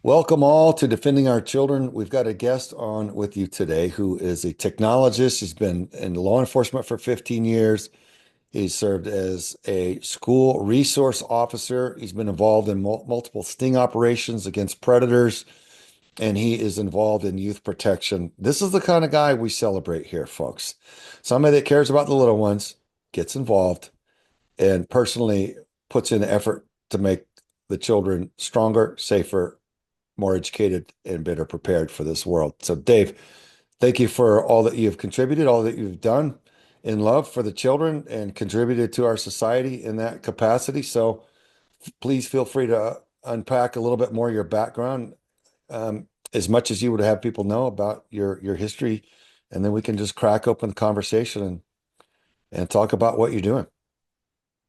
Welcome all to Defending Our Children. We've got a guest on with you today who is a technologist. He's been in law enforcement for 15 years. He's served as a school resource officer. He's been involved in multiple sting operations against predators, and he is involved in youth protection. This is the kind of guy we celebrate here, folks. Somebody that cares about the little ones, gets involved, and personally puts in effort to make the children stronger, safer, more educated, and better prepared for this world. So, Dave, thank you for all that you've contributed, all that you've done in love for the children and contributed to our society in that capacity. So, please feel free to unpack a little bit more of your background, as much as you would have people know about your history, and then we can just crack open the conversation and talk about what you're doing.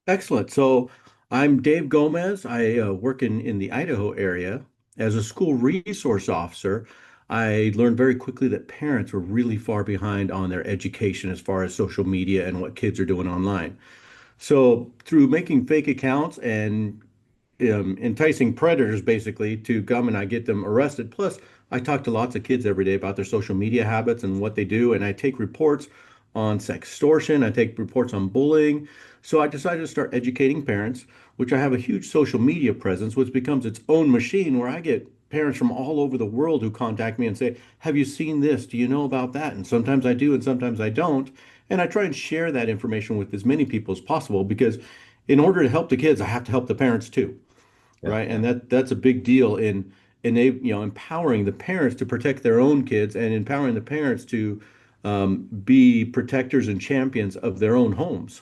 Excellent. So I'm Dave Gomez. I work in the Idaho area as a school resource officer. I learned very quickly that parents were really far behind on their education as far as social media and what kids are doing online. So through making fake accounts and enticing predators basically to come and I get them arrested. Plus, I talk to lots of kids every day about their social media habits and what they do, and I take reports on sextortion, I take reports on bullying. So I decided to start educating parents, which I have a huge social media presence, which becomes its own machine where I get parents from all over the world who contact me and say, "Have you seen this? Do you know about that?" And sometimes I do, and sometimes I don't. And I try and share that information with as many people as possible because in order to help the kids, I have to help the parents too, Yeah. right? And that's a big deal in empowering the parents to protect their own kids and empowering the parents to be protectors and champions of their own homes.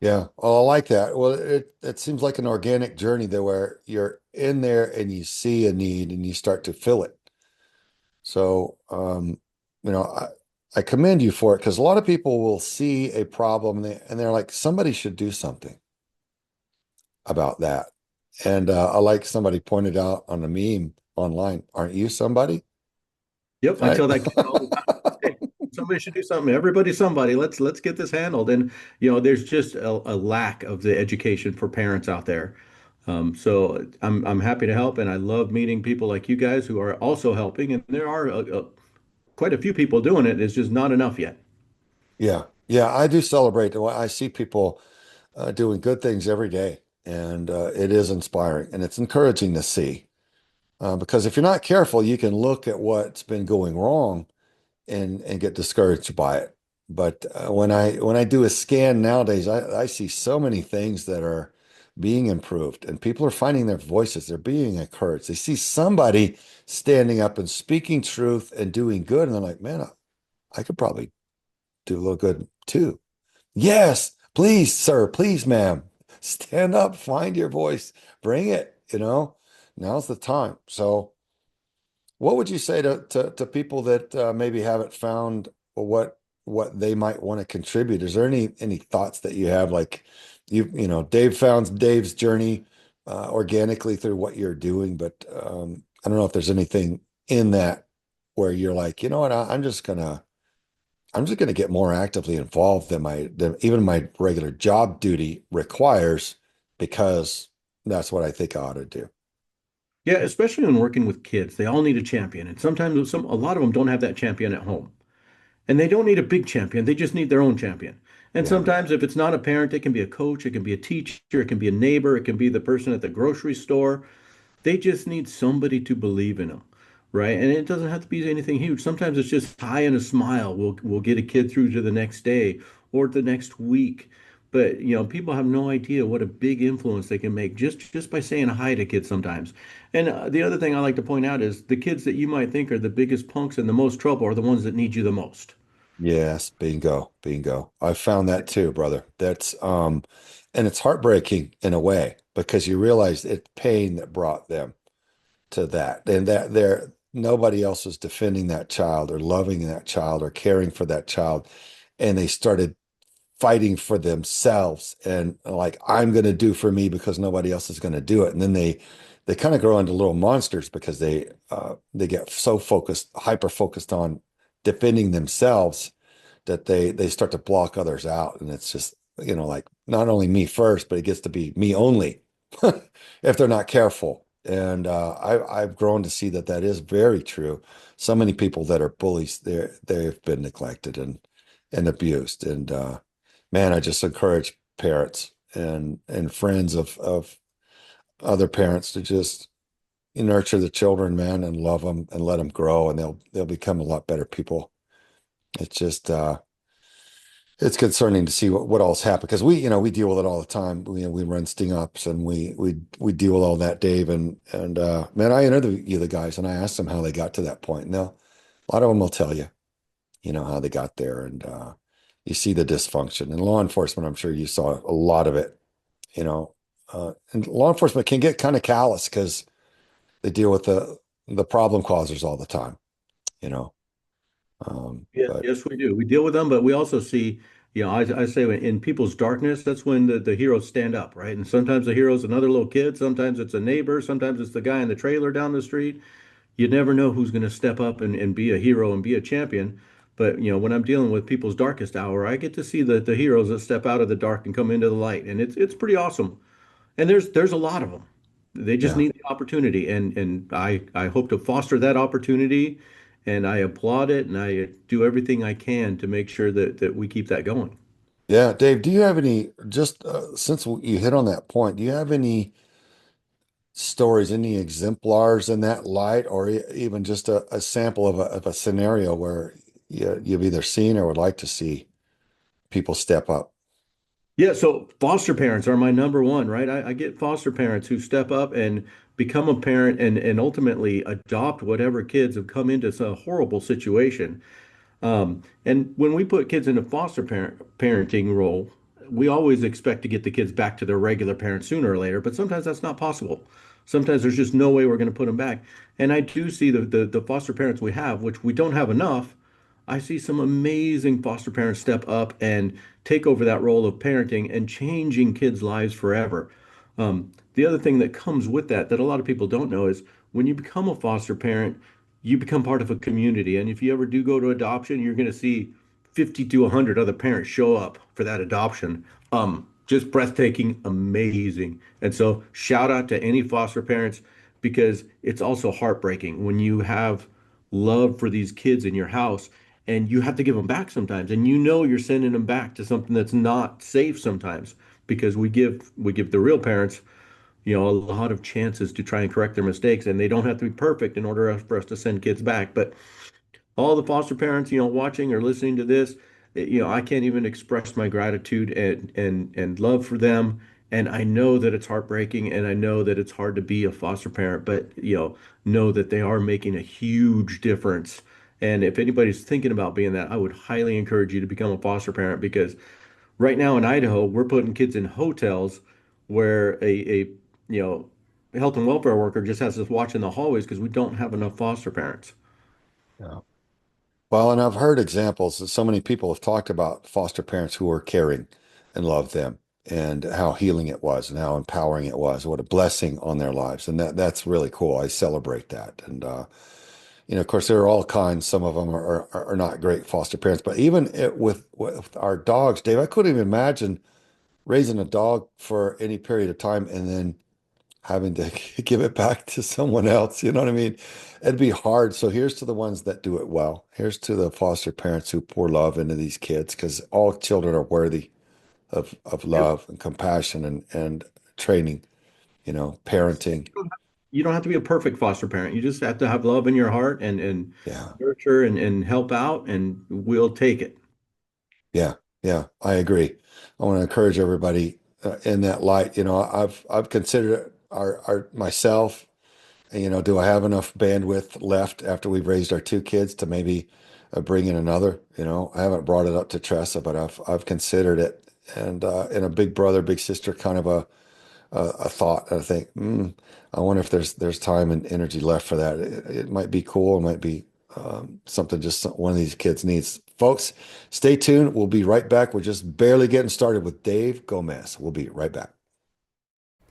Yeah. Oh, I like that. Well, it seems like an organic journey there where you're in there and you see a need and you start to fill it. So, you know, I commend you for it because a lot of people will see a problem and they're like, somebody should do something about that. And I like somebody pointed out on a meme online, aren't you somebody? Yep, I Right? tell that kid all the time. Hey, somebody should do something. Everybody's somebody. Let's get this handled. And there's just a lack of the education for parents out there. So I'm happy to help, and I love meeting people like you guys who are also helping. And there are quite a few people doing it. It's just not enough yet. Yeah. Yeah. I do celebrate. I see people doing good things every day, and it is inspiring and it's encouraging to see. Because if you're not careful, you can look at what's been going wrong and get discouraged by it. But when I do a scan nowadays, I see so many things that are being improved, and people are finding their voices. They're being encouraged. They see somebody standing up and speaking truth and doing good, and they're like, "Man, I could probably do a little good too." Yes, please, sir, please, ma'am, stand up, find your voice, bring it. Now's the time. So. What would you say to people that maybe haven't found what they might want to contribute? Is there any thoughts that you have? Like Dave found Dave's journey organically through what you're doing, but I don't know if there's anything in that where you're like, you know what, I'm just gonna get more actively involved than even my regular job duty requires because that's what I think I ought to do. Yeah, especially when working with kids, they all need a champion, and sometimes a lot of them don't have that champion at home. And they don't need a big champion, they just need their own champion. And Yeah. sometimes if it's not a parent, it can be a coach, it can be a teacher, it can be a neighbor, it can be the person at the grocery store. They just need somebody to believe in them, right? And it doesn't have to be anything huge. Sometimes it's just hi and a smile. We'll get a kid through to the next day or the next week. But people have no idea what a big influence they can make just by saying hi to kids sometimes. And the other thing I like to point out is the kids that you might think are the biggest punks and the most trouble are the ones that need you the most. Yes, bingo, bingo. I found that too, brother. And it's heartbreaking in a way because you realize it's pain that brought them to that, and that nobody else was defending that child or loving that child or caring for that child, and they started fighting for themselves and like I'm going to do for me because nobody else is going to do it, and then they kind of grow into little monsters because they get so focused, hyper focused on defending themselves that they start to block others out. And it's just, like not only me first, but it gets to be me only if they're not careful. And I've grown to see that that is very true. So many people that are bullies, they've been neglected and abused. And man, I just encourage parents and friends of other parents to just nurture the children, man, and love them and let them grow, and they'll become a lot better people. It's just it's concerning to see what all's happened because we deal with it all the time. We run sting ups and we deal with all that, Dave. And man, I interview the guys and I ask them how they got to that point. And a lot of them will tell you, how they got there. And you see the dysfunction. And law enforcement, I'm sure you saw a lot of it, you know. And law enforcement can get kind of callous because they deal with the problem causers all the time, you know. Yeah, But yes, we do. We deal with them, but we also see, I say in people's darkness, that's when the heroes stand up, right? And sometimes the hero's another little kid, sometimes it's a neighbor, sometimes it's the guy in the trailer down the street. You never know who's going to step up and be a hero and be a champion. But, when I'm dealing with people's darkest hour, I get to see the heroes that step out of the dark and come into the light. And it's pretty awesome. And there's a lot of them. They just yeah. need the opportunity, and I hope to foster that opportunity, and I applaud it, and I do everything I can to make sure that we keep that going. Yeah, Dave, do you have any, just since you hit on that point, do you have any stories, any exemplars in that light, or even just a sample of a scenario where you've either seen or would like to see people step up? Yeah, so foster parents are my number one, right? I get foster parents who step up and become a parent and ultimately adopt whatever kids have come into some horrible situation. And when we put kids in a parenting role, we always expect to get the kids back to their regular parents sooner or later, but sometimes that's not possible. Sometimes there's just no way we're going to put them back. And I do see the foster parents we have, which we don't have enough. I see some amazing foster parents step up and take over that role of parenting and changing kids' lives forever. The other thing that comes with that a lot of people don't know is when you become a foster parent, you become part of a community. And if you ever do go to adoption, you're going to see 50 to 100 other parents show up for that adoption. Just breathtaking, amazing. And so, shout out to any foster parents because it's also heartbreaking when you have love for these kids in your house and you have to give them back sometimes. And you're sending them back to something that's not safe sometimes because we give the real parents a lot of chances to try and correct their mistakes, and they don't have to be perfect in order for us to send kids back. But all the foster parents, watching or listening to this, I can't even express my gratitude and love for them. And I know that it's heartbreaking, and I know that it's hard to be a foster parent, but know that they are making a huge difference. And if anybody's thinking about being that, I would highly encourage you to become a foster parent because right now in Idaho, we're putting kids in hotels where a you know health and welfare worker just has us watch in the hallways because we don't have enough foster parents. Yeah. Well, and I've heard examples that so many people have talked about foster parents who were caring and loved them and how healing it was and how empowering it was, what a blessing on their lives. And that's really cool. I celebrate that. And of course, there are all kinds. Some of them are not great foster parents, but even with our dogs, Dave, I couldn't even imagine raising a dog for any period of time and then having to give it back to someone else. You know what I mean? It'd be hard. So here's to the ones that do it well. Here's to the foster parents who pour love into these kids because all children are worthy of Yep. love and compassion and training, parenting. You don't have to be a perfect foster parent. You just have to have love in your heart and Yeah. nurture and help out, and we'll take it. Yeah. Yeah. I agree. I want to encourage everybody in that light. I've considered our myself. Do I have enough bandwidth left after we've raised our two kids to maybe bring in another? I haven't brought it up to Tressa, but I've considered it, and a big brother, big sister kind of a thought. I think, I wonder if there's time and energy left for that. It might be cool. It might be something just one of these kids needs. Folks, stay tuned. We'll be right back. We're just barely getting started with Dave Gomez. We'll be right back.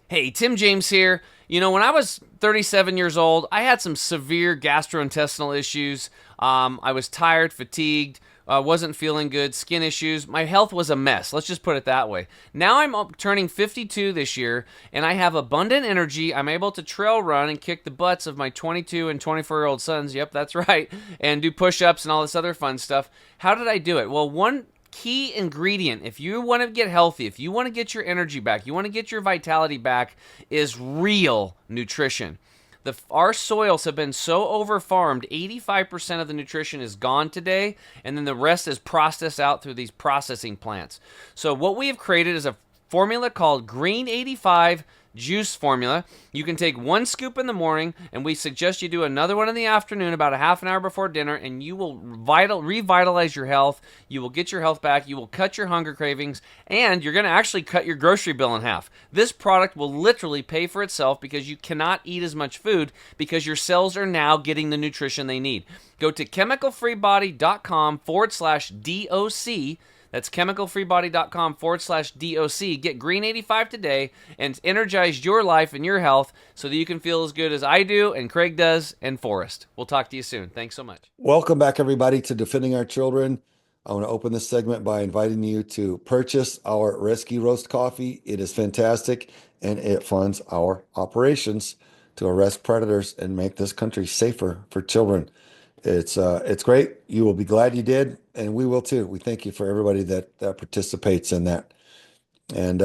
Hey, Tim James here. When I was 37 years old, I had some severe gastrointestinal issues. I was tired, fatigued, wasn't feeling good, skin issues. My health was a mess. Let's just put it that way. Now I'm turning 52 this year, and I have abundant energy. I'm able to trail run and kick the butts of my 22 and 24-year-old sons. Yep, that's right. And do push ups and all this other fun stuff. How did I do it? Well, one key ingredient, if you want to get healthy, if you want to get your energy back, you want to get your vitality back, is real nutrition. Our soils have been so over-farmed, 85% of the nutrition is gone today, and then the rest is processed out through these processing plants. So what we have created is a formula called Green 85 juice formula. You can take 1 scoop in the morning, and we suggest you do another one in the afternoon about a half an hour before dinner, and you will revitalize your health. You will get your health back. You will cut your hunger cravings, and you're going to actually cut your grocery bill in half. This product will literally pay for itself because you cannot eat as much food because your cells are now getting the nutrition they need. Go to chemicalfreebody.com/DOC. That's chemicalfreebody.com/DOC. Get Green 85 today and energize your life and your health so that you can feel as good as I do and Craig does and Forrest. We'll talk to you soon. Thanks so much. Welcome back, everybody, to Defending Our Children. I want to open this segment by inviting you to purchase our Rescue Roast Coffee. It is fantastic, and it funds our operations to arrest predators and make this country safer for children. It's great. You will be glad you did, and we will too. We thank you for everybody that participates in that. And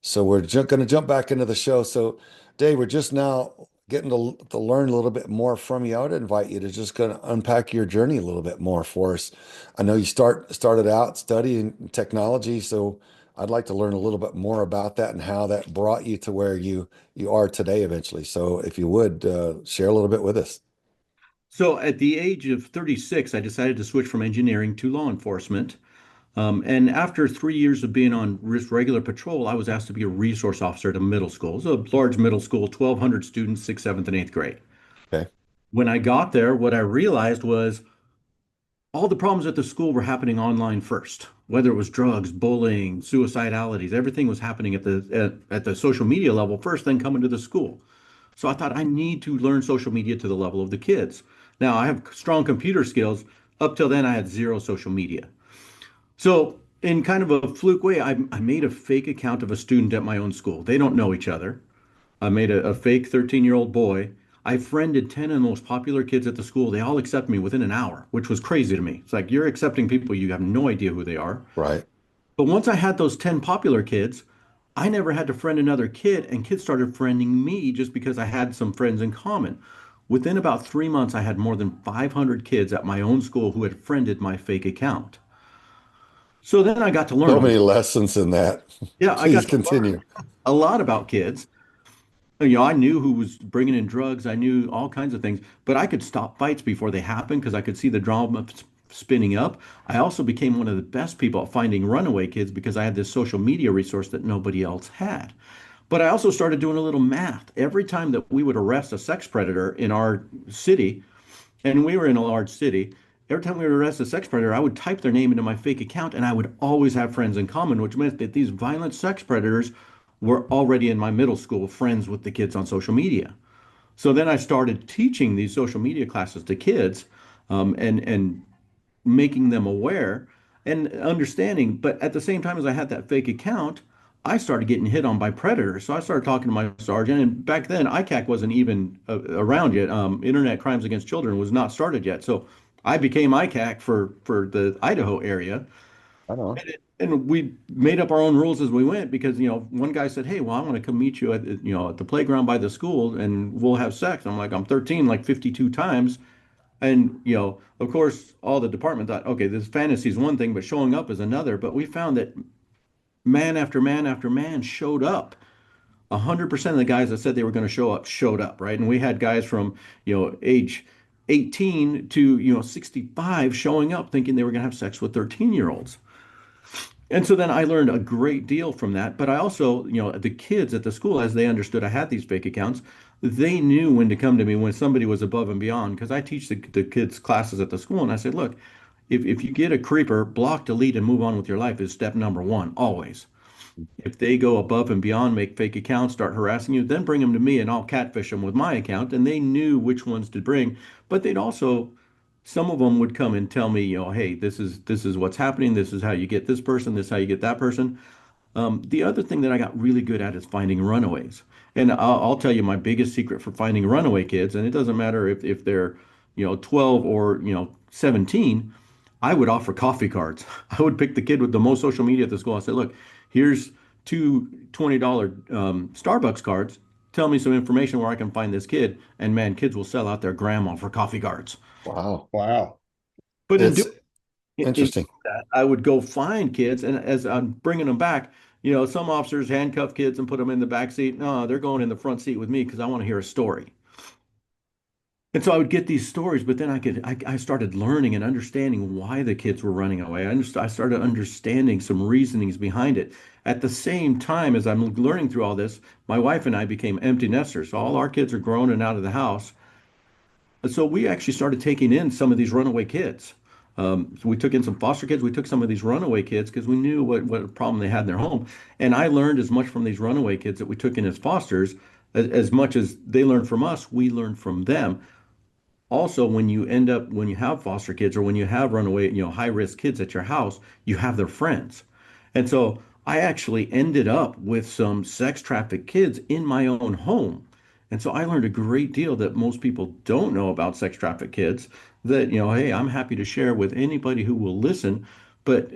so we're going to jump back into the show. So, Dave, we're just now getting to learn a little bit more from you. I would invite you to just kind of unpack your journey a little bit more for us. I know you started out studying technology, so I'd like to learn a little bit more about that and how that brought you to where you are today eventually. So, if you would share a little bit with us. So at the age of 36, I decided to switch from engineering to law enforcement. And after 3 years of being on regular patrol, I was asked to be a resource officer at a middle school. It was a large middle school, 1,200 students, sixth, seventh, and eighth grade. Okay. When I got there, what I realized was all the problems at the school were happening online first. Whether it was drugs, bullying, suicidalities, everything was happening at the social media level first, then coming to the school. So I thought I need to learn social media to the level of the kids. Now I have strong computer skills. Up till then, I had zero social media. So in kind of a fluke way, I made a fake account of a student at my own school. They don't know each other. I made a fake 13-year-old boy. I friended 10 of the most popular kids at the school. They all accepted me within an hour, which was crazy to me. It's like you're accepting people you have no idea who they are. Right. But once I had those 10 popular kids, I never had to friend another kid, and kids started friending me just because I had some friends in common. Within about 3 months, I had more than 500 kids at my own school who had friended my fake account. So then I got to learn So many lessons in that. yeah, I Please got to learn continue. a lot about kids. I knew who was bringing in drugs. I knew all kinds of things, but I could stop fights before they happened because I could see the drama spinning up. I also became one of the best people at finding runaway kids because I had this social media resource that nobody else had. But I also started doing a little math. Every time that we would arrest a sex predator in our city, and we were in a large city, every time we would arrest a sex predator, I would type their name into my fake account, and I would always have friends in common, which meant that these violent sex predators were already in my middle school friends with the kids on social media. So then I started teaching these social media classes to kids, and making them aware and understanding. But at the same time as I had that fake account, I started getting hit on by predators. So I started talking to my sergeant. And back then, ICAC wasn't even around yet. Internet Crimes Against Children was not started yet. So I became ICAC for the Idaho area. I know. And we made up our own rules as we went because, one guy said, "Hey, well, I want to come meet you at the playground by the school and we'll have sex." I'm like, "I'm 13, like 52 times." And, of course, all the department thought, okay, this fantasy is one thing, but showing up is another. But we found that man after man after man showed up. 100% of the guys that said they were going to show up showed up, right? And we had guys from, age 18 to, 65 showing up thinking they were going to have sex with 13-year-olds. And so then I learned a great deal from that. But I also, the kids at the school, as they understood I had these fake accounts, they knew when to come to me when somebody was above and beyond. Because I teach the kids classes at the school. And I said, look, if you get a creeper, block, delete, and move on with your life is step number one, always. If they go above and beyond, make fake accounts, start harassing you, then bring them to me and I'll catfish them with my account. And they knew which ones to bring. But they'd also some of them would come and tell me, hey, this is what's happening. This is how you get this person. This is how you get that person. The other thing that I got really good at is finding runaways. And I'll tell you my biggest secret for finding runaway kids, and it doesn't matter if they're, 12 or, 17, I would offer coffee cards. I would pick the kid with the most social media at the school. I said, look, here's two $20 Starbucks cards. Tell me some information where I can find this kid. And man, kids will sell out their grandma for coffee cards. Wow. Wow. But It's in interesting. that, I would go find kids, and as I'm bringing them back, some officers handcuff kids and put them in the back seat. No, they're going in the front seat with me because I want to hear a story. And so I would get these stories, but then I started learning and understanding why the kids were running away. I started understanding some reasonings behind it. At the same time as I'm learning through all this, my wife and I became empty nesters. So all our kids are grown and out of the house. So we actually started taking in some of these runaway kids. So we took in some foster kids. We took some of these runaway kids because we knew what problem they had in their home. And I learned as much from these runaway kids that we took in as fosters, as much as they learned from us, we learned from them. Also, when you have foster kids or when you have runaway, high risk kids at your house, you have their friends. And so I actually ended up with some sex trafficked kids in my own home. And so I learned a great deal that most people don't know about sex trafficked kids that, hey, I'm happy to share with anybody who will listen. But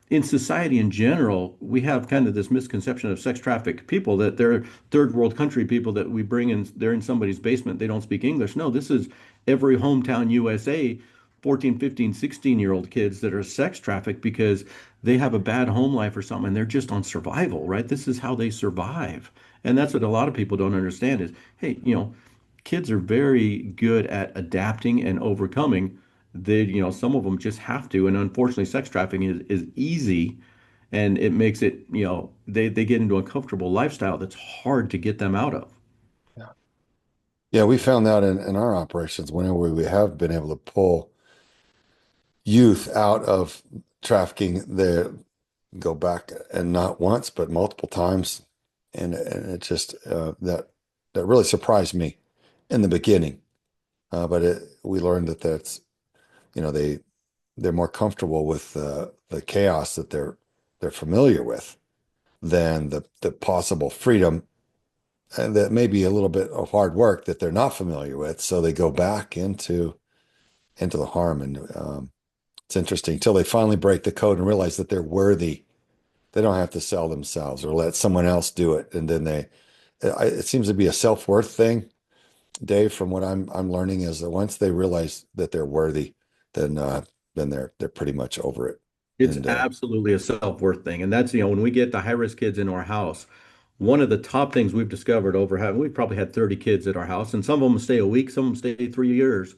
in society in general, we have kind of this misconception of sex trafficked people that they're third world country people that we bring in, they're in somebody's basement, they don't speak English. No, this is every hometown USA, 14, 15, 16-year-old kids that are sex trafficked because they have a bad home life or something and they're just on survival, right? This is how they survive. And that's what a lot of people don't understand is, hey, kids are very good at adapting and overcoming. Some of them just have to. And unfortunately, sex trafficking is easy and it makes it, they get into a comfortable lifestyle that's hard to get them out of. Yeah. Yeah, we found that in our operations whenever we have been able to pull youth out of trafficking, they go back and not once, but multiple times. And it just that really surprised me in the beginning. But we learned that they're more comfortable with the chaos that they're familiar with than the possible freedom and that may be a little bit of hard work that they're not familiar with. So they go back into the harm, and it's interesting until they finally break the code and realize that they're worthy. They don't have to sell themselves or let someone else do it, and then it seems to be a self-worth thing, Dave. From what I'm learning is that once they realize that they're worthy, then they're pretty much over it. It's And absolutely a self-worth thing. And that's, when we get the high-risk kids in our house, one of the top things we've discovered over having, we've probably had 30 kids at our house, and some of them stay a week, some of them stay 3 years.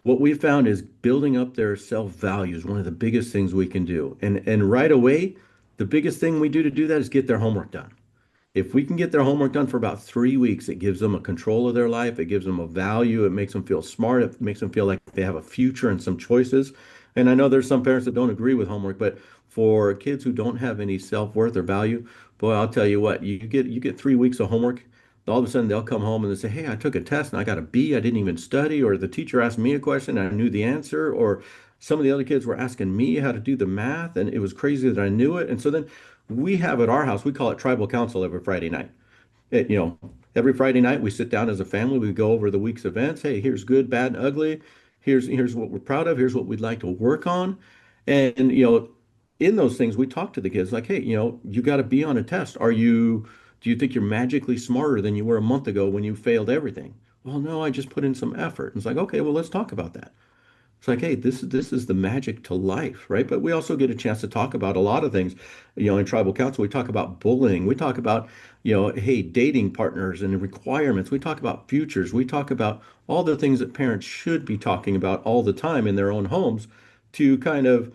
What we found is building up their self-value is one of the biggest things we can do. And right away, the biggest thing we do to do that is get their homework done. If we can get their homework done for about 3 weeks, it gives them a control of their life. It gives them a value. It makes them feel smart. It makes them feel like they have a future and some choices. And I know there's some parents that don't agree with homework, but for kids who don't have any self-worth or value, boy, I'll tell you what, you get 3 weeks of homework, all of a sudden they'll come home and they say, hey, I took a test and I got a B. I didn't even study, or the teacher asked me a question and I knew the answer, or some of the other kids were asking me how to do the math and it was crazy that I knew it. And so then we have at our house, we call it tribal council every Friday night. Every Friday night we sit down as a family, we go over the week's events. Hey, here's good, bad, and ugly. Here's what we're proud of. Here's what we'd like to work on. And in those things, we talk to the kids like, hey, you got to be on a test. Do you think you're magically smarter than you were a month ago when you failed everything? Well, no, I just put in some effort. And it's like, okay, well, let's talk about that. It's like, hey, this is the magic to life, right? But we also get a chance to talk about a lot of things. In tribal council, we talk about bullying. We talk about, hey, dating partners and requirements. We talk about futures. We talk about all the things that parents should be talking about all the time in their own homes to kind of,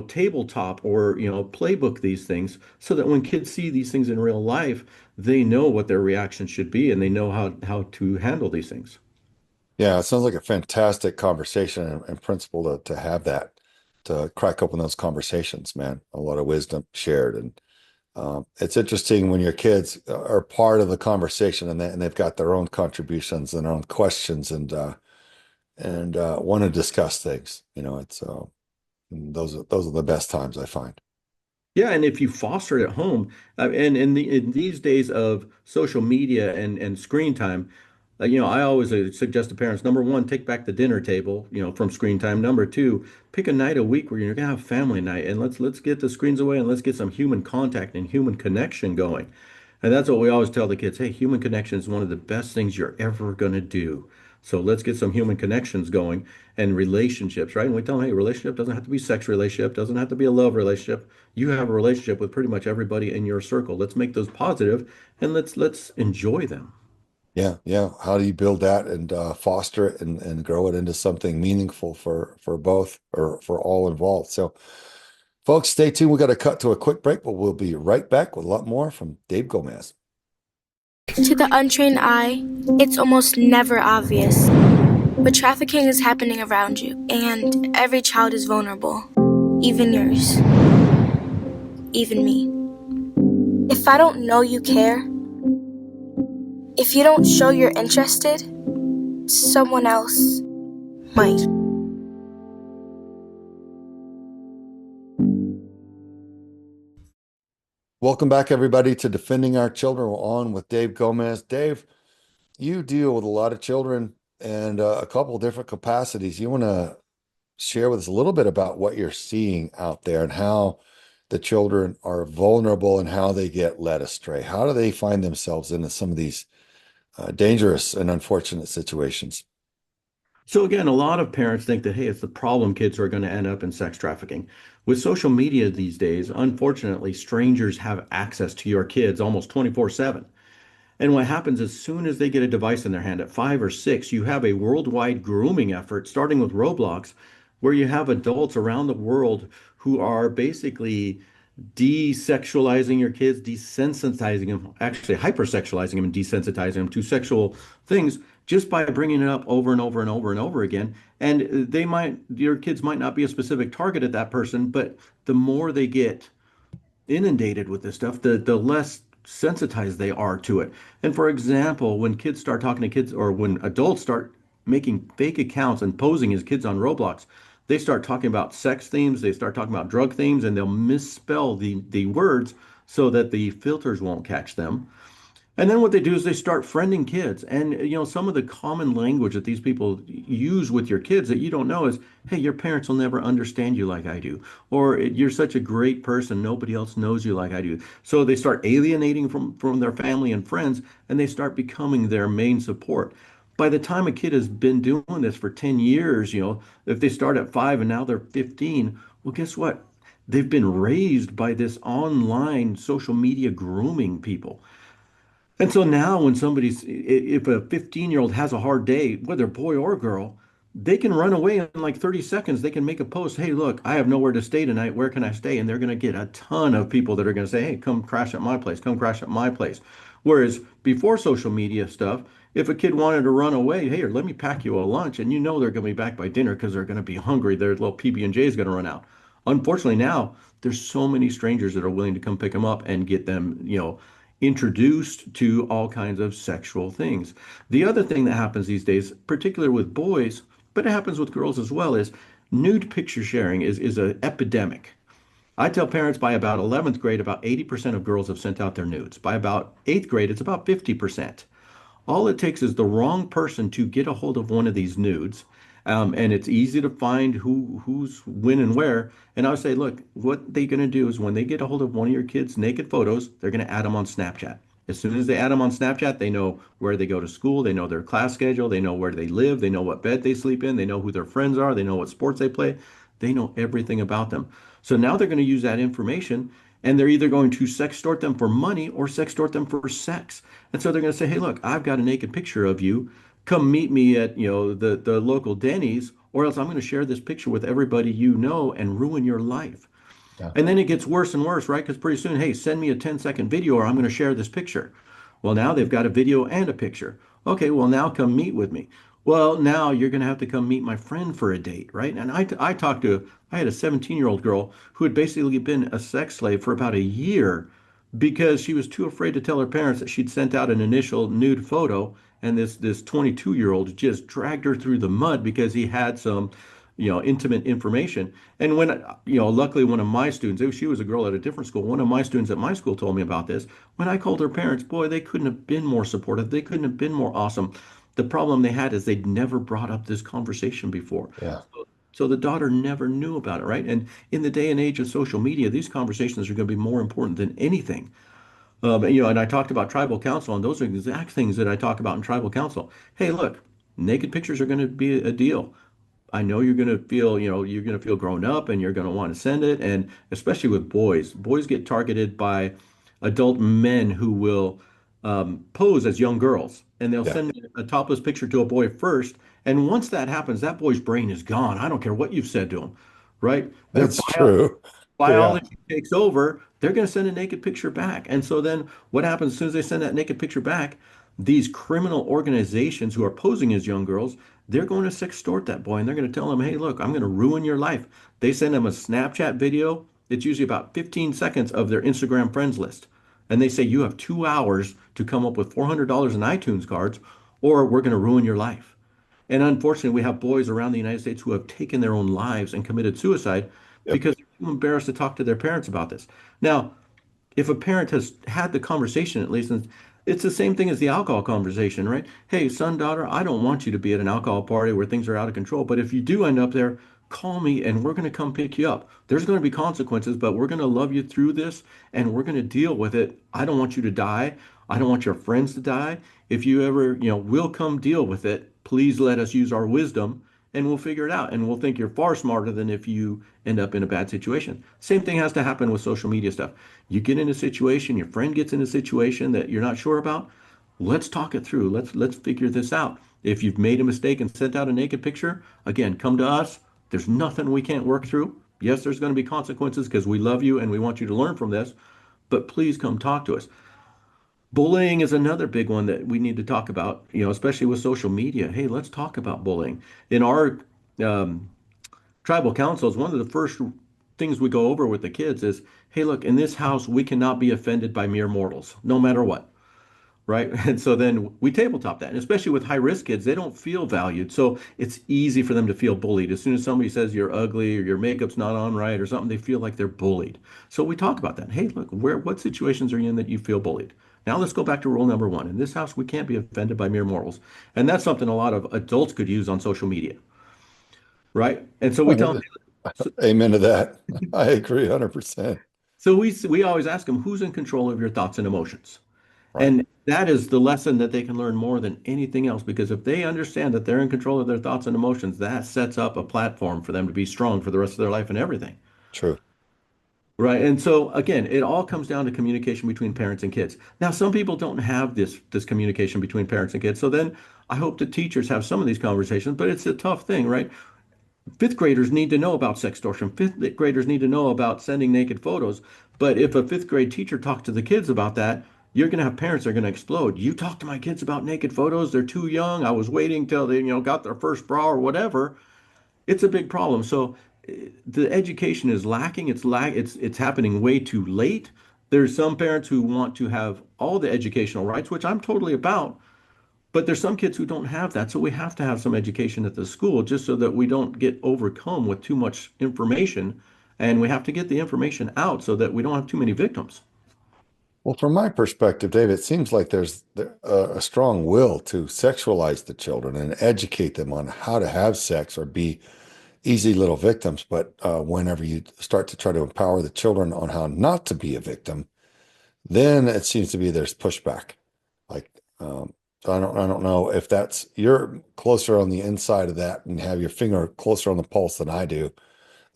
tabletop or, playbook these things so that when kids see these things in real life, they know what their reaction should be and they know how to handle these things. yeah, it sounds like a fantastic conversation and principle to have that, to crack open those conversations, man. A lot of wisdom shared. And it's interesting when your kids are part of the conversation and they've got their own contributions and their own questions. And and want to discuss things. It's those are the best times I find. Yeah, and if you foster it at home, and in these days of social media and screen time, I always suggest to parents, number one, take back the dinner table, from screen time. Number two, pick a night a week where you're gonna have family night, and let's get the screens away and let's get some human contact and human connection going. And that's what we always tell the kids. Hey, human connection is one of the best things you're ever gonna do. So let's get some human connections going and relationships, right? And we tell them, hey, relationship doesn't have to be sex relationship, doesn't have to be a love relationship. You have a relationship with pretty much everybody in your circle. Let's make those positive and let's enjoy them. Yeah, yeah. How do you build that and foster it and grow it into something meaningful for both or for all involved? So, folks, stay tuned. We got to cut to a quick break, but we'll be right back with a lot more from Dave Gomez. To the untrained eye, it's almost never obvious, but trafficking is happening around you, and every child is vulnerable, even yours, even me. If I don't know you care, if you don't show you're interested, someone else might. Welcome back, everybody, to Defending Our Children. We're on with Dave Gomez. Dave, you deal with a lot of children and a couple different capacities. You want to share with us a little bit about what you're seeing out there and how the children are vulnerable and how they get led astray? How do they find themselves into some of these dangerous and unfortunate situations? So again, a lot of parents think that, hey, it's the problem kids who are going to end up in sex trafficking. With social media these days, unfortunately, strangers have access to your kids almost 24/7. And what happens as soon as they get a device in their hand at 5 or 6, you have a worldwide grooming effort, starting with Roblox, where you have adults around the world who are basically desexualizing your kids, desensitizing them, actually hypersexualizing them and desensitizing them to sexual things just by bringing it up over and over and over and over again. And your kids might not be a specific target at that person, but the more they get inundated with this stuff, the less sensitized they are to it. And for example, when kids start talking to kids, or when adults start making fake accounts and posing as kids on Roblox, they start talking about sex themes, they start talking about drug themes, and they'll misspell the words so that the filters won't catch them. And then what they do is they start friending kids. And some of the common language that these people use with your kids that you don't know is, hey, your parents will never understand you like I do. Or you're such a great person, nobody else knows you like I do. So they start alienating from their family and friends, and they start becoming their main support. By the time a kid has been doing this for 10 years, if they start at 5 and now they're 15, well, guess what? They've been raised by this online social media grooming people. And so now when if a 15-year-old has a hard day, whether boy or girl, they can run away in like 30 seconds. They can make a post, hey, look, I have nowhere to stay tonight. Where can I stay? And they're going to get a ton of people that are going to say, hey, come crash at my place. Come crash at my place. Whereas before social media stuff, if a kid wanted to run away, hey, let me pack you a lunch. And they're going to be back by dinner because they're going to be hungry. Their little PB&J is going to run out. Unfortunately, now there's so many strangers that are willing to come pick them up and get them, introduced to all kinds of sexual things. The other thing that happens these days, particularly with boys, but it happens with girls as well, is nude picture sharing is an epidemic. I tell parents by about 11th grade, about 80% of girls have sent out their nudes. By about 8th grade, it's about 50%. All it takes is the wrong person to get a hold of one of these nudes, and it's easy to find who's when and where. And I would say, look, what they're going to do is when they get a hold of one of your kids' naked photos, they're going to add them on Snapchat. As soon as they add them on Snapchat, they know where they go to school, they know their class schedule, they know where they live, they know what bed they sleep in, they know who their friends are, they know what sports they play, they know everything about them. So now they're going to use that information, and they're either going to sextort them for money or sextort them for sex. And so they're going to say, hey, look, I've got a naked picture of you. Come meet me at, the local Denny's, or else I'm going to share this picture with everybody you know and ruin your life. Yeah. And then it gets worse and worse, right? Because pretty soon, hey, send me a 10-second video or I'm going to share this picture. Well, now they've got a video and a picture. Okay, well, now come meet with me. Well, now you're going to have to come meet my friend for a date, right? And I had a 17-year-old girl who had basically been a sex slave for about a year because she was too afraid to tell her parents that she'd sent out an initial nude photo, and this 22-year-old just dragged her through the mud because he had some, intimate information. And when, luckily one of my students, she was a girl at a different school, one of my students at my school told me about this. When I called her parents, boy, they couldn't have been more supportive. They couldn't have been more awesome. The problem they had is they'd never brought up this conversation before. Yeah. So the daughter never knew about it, right? And in the day and age of social media, these conversations are going to be more important than anything. And I talked about tribal council, and those are the exact things that I talk about in tribal council. Hey, look, naked pictures are going to be a deal. I know you're going to feel, you're going to feel grown up and you're going to want to send it. And especially with boys, boys get targeted by adult men who will pose as young girls, and they'll Yeah. send a topless picture to a boy first. And once that happens, that boy's brain is gone. I don't care what you've said to him, right? Their That's true. Yeah. biology takes over. They're going to send a naked picture back. And so then what happens as soon as they send that naked picture back? These criminal organizations who are posing as young girls, they're going to sextort that boy and they're going to tell him, hey, look, I'm going to ruin your life. They send him a Snapchat video. It's usually about 15 seconds of their Instagram friends list. And they say, you have 2 hours to come up with $400 in iTunes cards, or we're going to ruin your life. And unfortunately, we have boys around the United States who have taken their own lives and committed suicide Yep. because they're too embarrassed to talk to their parents about this. Now, if a parent has had the conversation at least, and it's the same thing as the alcohol conversation, right? Hey, son, daughter, I don't want you to be at an alcohol party where things are out of control, but if you do end up there, call me and we're going to come pick you up. There's going to be consequences, but we're going to love you through this and we're going to deal with it. I don't want you to die. I don't want your friends to die. If you ever, we'll come deal with it. Please let us use our wisdom and we'll figure it out. And we'll think you're far smarter than if you end up in a bad situation. Same thing has to happen with social media stuff. You get in a situation, your friend gets in a situation that you're not sure about. Let's talk it through. Let's figure this out. If you've made a mistake and sent out a naked picture, again, come to us. There's nothing we can't work through. Yes, there's going to be consequences because we love you and we want you to learn from this, but please come talk to us. Bullying is another big one that we need to talk about, especially with social media. Hey, let's talk about bullying. In our um, tribal councils, one of the first things we go over with the kids is, hey, look, in this house, we cannot be offended by mere mortals, no matter what, right? And so then we tabletop that. And especially with high risk kids, they don't feel valued. So it's easy for them to feel bullied. As soon as somebody says you're ugly or your makeup's not on right or something, they feel like they're bullied. So we talk about that. Hey, look, what situations are you in that you feel bullied? Now let's go back to rule number one. In this house, we can't be offended by mere mortals. And that's something a lot of adults could use on social media, right? And so we tell them, so, Amen to that. I agree 100%. so we always ask them, who's in control of your thoughts and emotions? Right. And that is the lesson that they can learn more than anything else, because if they understand that they're in control of their thoughts and emotions, that sets up a platform for them to be strong for the rest of their life and everything. True. Right. And so again, it all comes down to communication between parents and kids. Now, some people don't have this communication between parents and kids. So then I hope that teachers have some of these conversations, but it's a tough thing, right? Fifth graders need to know about sextortion. Fifth graders need to know about sending naked photos. But if a fifth grade teacher talks to the kids about that, you're going to have parents that are going to explode. You talk to my kids about naked photos. They're too young. I was waiting till they, got their first bra or whatever. It's a big problem. So the education is lacking. It's happening way too late. There's some parents who want to have all the educational rights, which I'm totally about. But there's some kids who don't have that. So we have to have some education at the school just so that we don't get overcome with too much information. And we have to get the information out so that we don't have too many victims. Well, from my perspective, Dave, it seems like there's a strong will to sexualize the children and educate them on how to have sex or be easy little victims. But whenever you start to try to empower the children on how not to be a victim, then it seems to be there's pushback. Like, so I don't know if that's you're closer on the inside of that and have your finger closer on the pulse than I do.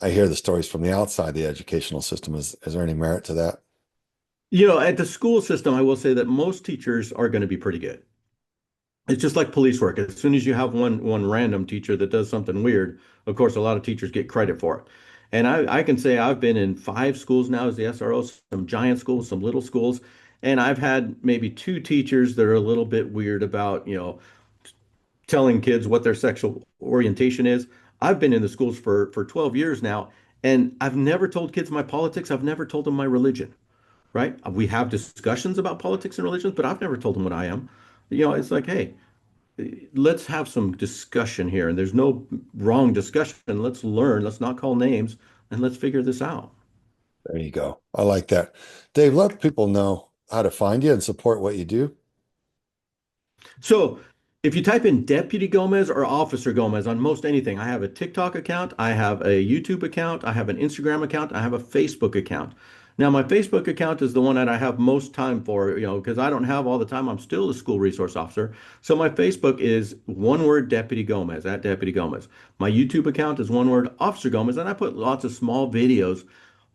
I hear the stories from the outside the educational system. Is there any merit to that? At the school system, I will say that most teachers are going to be pretty good. It's just like police work. As soon as you have one random teacher that does something weird, of course, a lot of teachers get credit for it. And I can say I've been in 5 schools now as the SRO, some giant schools, some little schools, and I've had maybe 2 teachers that are a little bit weird about, telling kids what their sexual orientation is. I've been in the schools for 12 years now, and I've never told kids my politics. I've never told them my religion. right? We have discussions about politics and religions, but I've never told them what I am. It's like, hey, let's have some discussion here, and there's no wrong discussion. Let's learn, let's not call names, and let's figure this out. There you go. I like that. Dave, let people know how to find you and support what you do. So if you type in Deputy Gomez or Officer Gomez on most anything, I have a TikTok account, I have a YouTube account, I have an Instagram account, I have a Facebook account. Now, my Facebook account is the one that I have most time for, because I don't have all the time. I'm still a school resource officer. So my Facebook is one word Deputy Gomez, at Deputy Gomez. My YouTube account is one word Officer Gomez, and I put lots of small videos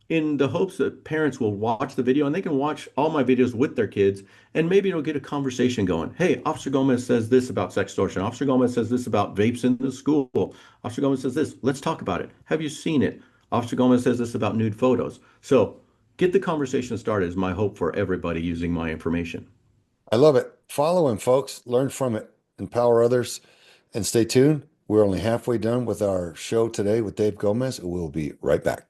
in the hopes that parents will watch the video and they can watch all my videos with their kids, and maybe it'll get a conversation going. Hey, Officer Gomez says this about sextortion. Officer Gomez says this about vapes in the school. Officer Gomez says this. Let's talk about it. Have you seen it? Officer Gomez says this about nude photos. So get the conversation started is my hope for everybody using my information. I love it. Follow him, folks. Learn from it, empower others, and stay tuned. We're only halfway done with our show today with Dave Gomez. We'll be right back.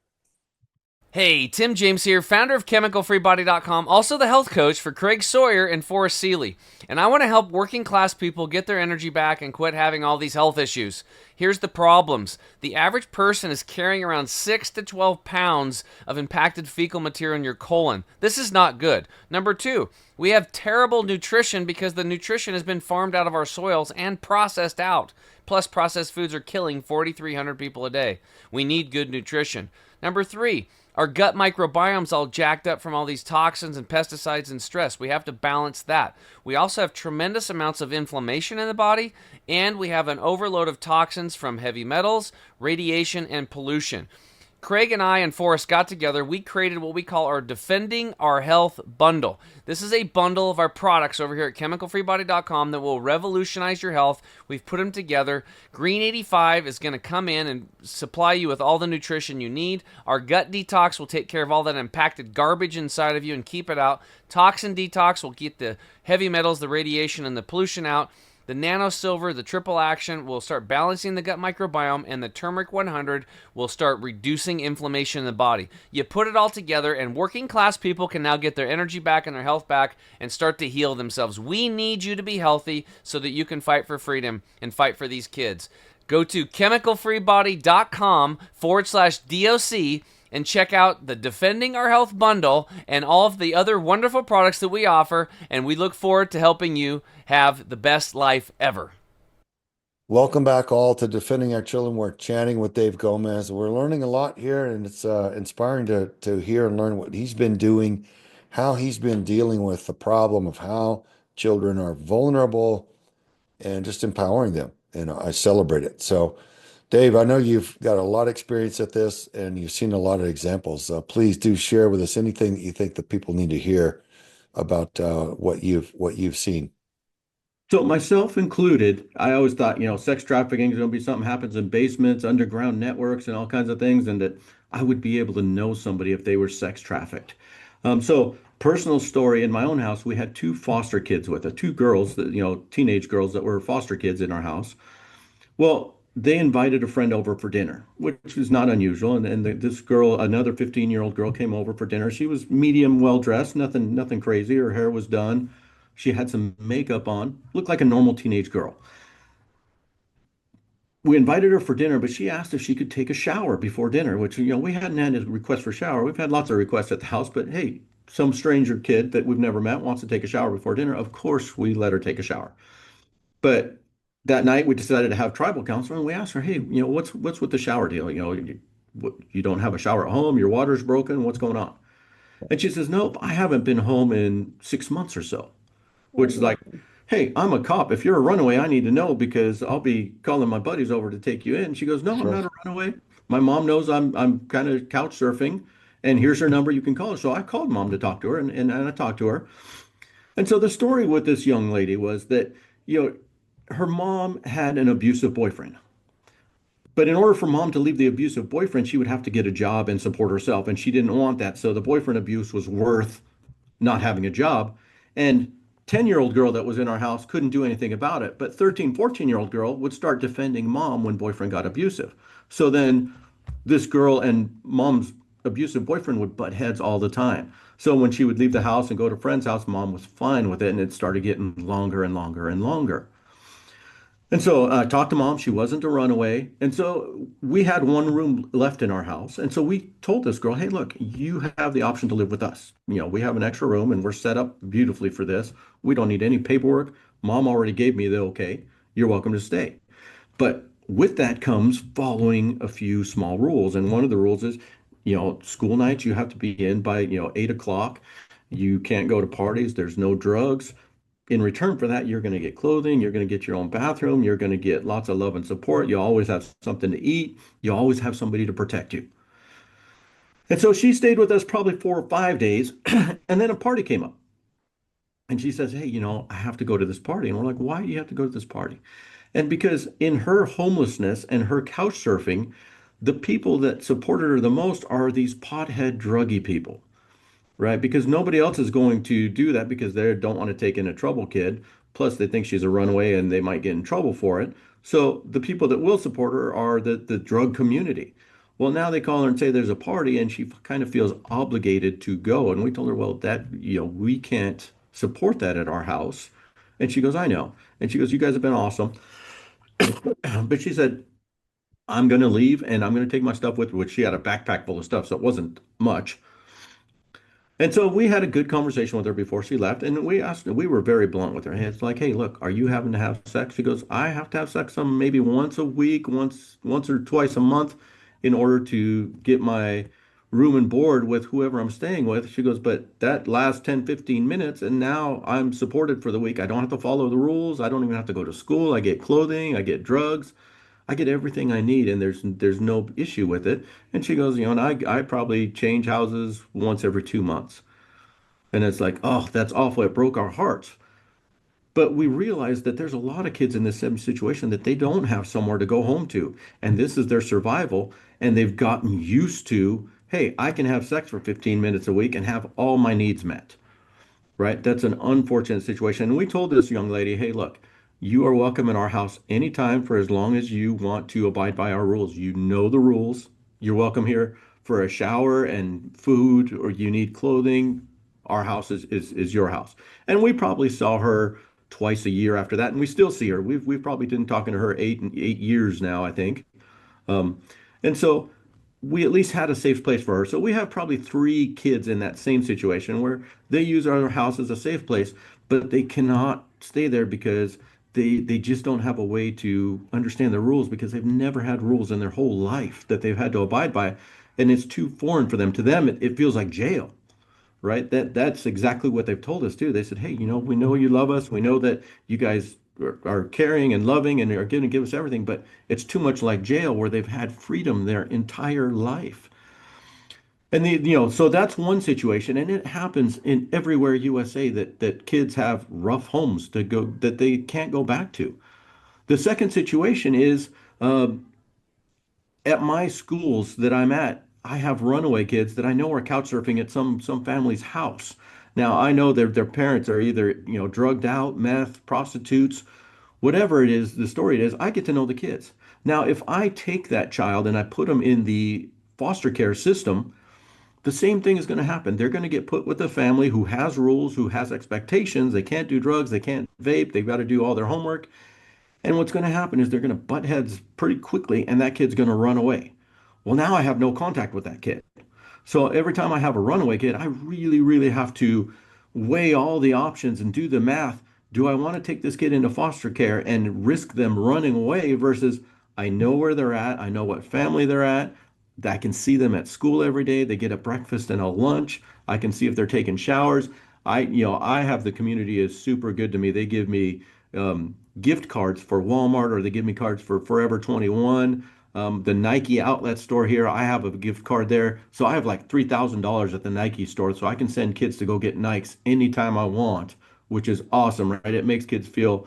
Hey, Tim James here, founder of ChemicalFreeBody.com, also the health coach for Craig Sawyer and Forrest Seeley. And I want to help working class people get their energy back and quit having all these health issues. Here's the problems. The average person is carrying around 6 to 12 pounds of impacted fecal material in your colon. This is not good. Number 2, we have terrible nutrition because the nutrition has been farmed out of our soils and processed out. Plus, processed foods are killing 4,300 people a day. We need good nutrition. Number 3, our gut microbiome's all jacked up from all these toxins and pesticides and stress. We have to balance that. We also have tremendous amounts of inflammation in the body, and we have an overload of toxins from heavy metals, radiation, and pollution. Craig and I and Forrest got together. We created what we call our Defending Our Health bundle. This is a bundle of our products over here at chemicalfreebody.com that will revolutionize your health. We've put them together. Green 85 is going to come in and supply you with all the nutrition you need. Our Gut Detox will take care of all that impacted garbage inside of you and keep it out. Toxin Detox will get the heavy metals, the radiation, and the pollution out. The Nano Silver, the Triple Action, will start balancing the gut microbiome, and the Turmeric 100 will start reducing inflammation in the body. You put it all together, and working class people can now get their energy back and their health back and start to heal themselves. We need you to be healthy so that you can fight for freedom and fight for these kids. Go to chemicalfreebody.com/DOC and check out the Defending Our Health bundle and all of the other wonderful products that we offer, and we look forward to helping you have the best life ever. Welcome back all to Defending Our Children. We're chatting with Dave Gomez. We're learning a lot here, and it's inspiring to hear and learn what he's been doing, how he's been dealing with the problem of how children are vulnerable and just empowering them. And I celebrate it. So, Dave, I know you've got a lot of experience at this and you've seen a lot of examples. Please do share with us anything that you think that people need to hear about what you've seen. So myself included, I always thought, sex trafficking is going to be something happens in basements, underground networks, and all kinds of things, and that I would be able to know somebody if they were sex trafficked. So personal story, in my own house, we had two foster kids with it, two girls that, teenage girls that were foster kids in our house. Well, they invited a friend over for dinner, which is not unusual. And this girl, another 15-year-old girl, came over for dinner. She was medium well dressed, nothing crazy. Her hair was done. She had some makeup on, looked like a normal teenage girl. We invited her for dinner, but she asked if she could take a shower before dinner, which, we hadn't had a request for shower. We've had lots of requests at the house, but hey, some stranger kid that we've never met wants to take a shower before dinner. Of course, we let her take a shower. But that night we decided to have tribal council, and we asked her, hey, what's with the shower deal? You don't have a shower at home, your water's broken, what's going on? And she says, nope, I haven't been home in 6 months or so, which is like, hey, I'm a cop. If you're a runaway, I need to know because I'll be calling my buddies over to take you in. She goes, no, I'm Sure. not a runaway. My mom knows I'm kind of couch surfing, and here's her number. You can call her. So I called mom to talk to her, and I talked to her. And so the story with this young lady was that, her mom had an abusive boyfriend. But in order for mom to leave the abusive boyfriend, she would have to get a job and support herself. And she didn't want that. So the boyfriend abuse was worth not having a job. And 10-year-old girl that was in our house couldn't do anything about it. But 13, 14-year-old girl would start defending mom when boyfriend got abusive. So then this girl and mom's abusive boyfriend would butt heads all the time. So when she would leave the house and go to a friend's house, mom was fine with it, and it started getting longer and longer and longer. And so I talked to mom. She wasn't a runaway. And so we had one room left in our house. And so we told this girl, hey, look, you have the option to live with us. We have an extra room and we're set up beautifully for this. We don't need any paperwork. Mom already gave me the okay. You're welcome to stay. But with that comes following a few small rules. And one of the rules is, school nights, you have to be in by, 8 o'clock. You can't go to parties. There's no drugs. In return for that, you're going to get clothing, you're going to get your own bathroom, you're going to get lots of love and support. You always have something to eat, you always have somebody to protect you. And so she stayed with us probably 4 or 5 days, and then a party came up. And she says, hey, I have to go to this party. And we're like, why do you have to go to this party? And because in her homelessness and her couch surfing, the people that supported her the most are these pothead druggy people. Right? Because nobody else is going to do that because they don't want to take in a trouble kid. Plus, they think she's a runaway and they might get in trouble for it. So the people that will support her are the drug community. Well, now they call her and say there's a party, and she kind of feels obligated to go. And we told her, well, we can't support that at our house. And she goes, I know. And she goes, you guys have been awesome. But she said, I'm going to leave and I'm going to take my stuff with her, which she had a backpack full of stuff, so it wasn't much. And so we had a good conversation with her before she left, and we were very blunt with her. And it's like, hey, look, are you having to have sex? She goes, I have to have sex some maybe once a week, once or twice a month in order to get my room and board with whoever I'm staying with. She goes, but that lasts 10, 15 minutes, and now I'm supported for the week. I don't have to follow the rules. I don't even have to go to school. I get clothing, I get drugs. I get everything I need, and there's no issue with it. And she goes, and I probably change houses once every 2 months. And it's like, oh, that's awful. It broke our hearts. But we realized that there's a lot of kids in this same situation that they don't have somewhere to go home to. And this is their survival. And they've gotten used to, hey, I can have sex for 15 minutes a week and have all my needs met. Right? That's an unfortunate situation. And we told this young lady, hey, look, you are welcome in our house anytime for as long as you want to abide by our rules. You know the rules. You're welcome here for a shower and food, or you need clothing. Our house is your house. And we probably saw her twice a year after that, and we still see her. We've probably been talking to her 8 years now, I think. Um, and so we at least had a safe place for her. So we have probably 3 kids in that same situation where they use our house as a safe place, but they cannot stay there because they just don't have a way to understand the rules because they've never had rules in their whole life that they've had to abide by. And it's too foreign for them. To them, it feels like jail, right? That's exactly what they've told us too. They said, hey, we know you love us. We know that you guys are caring and loving and are going to give us everything, but it's too much like jail where they've had freedom their entire life. And so that's one situation, and it happens in everywhere USA that kids have rough homes to go that they can't go back to. The second situation is at my schools that I'm at, I have runaway kids that I know are couch surfing at some family's house. Now I know their parents are either, drugged out, meth, prostitutes, whatever it is, the story it is, I get to know the kids. Now, if I take that child and I put them in the foster care system, the same thing is going to happen. They're going to get put with a family who has rules, who has expectations. They can't do drugs, they can't vape, they've got to do all their homework. And what's going to happen is they're going to butt heads pretty quickly, and that kid's going to run away. Well, now I have no contact with that kid. So every time I have a runaway kid, I really, really have to weigh all the options and do the math. Do I want to take this kid into foster care and risk them running away versus I know where they're at, I know what family they're at, I can see them at school every day, they get a breakfast and a lunch, I can see if they're taking showers. I have the community is super good to me. They give me gift cards for Walmart, or they give me cards for Forever 21. The Nike outlet store here, I have a gift card there. So I have like $3,000 at the Nike store. So I can send kids to go get Nikes anytime I want, which is awesome, right? It makes kids feel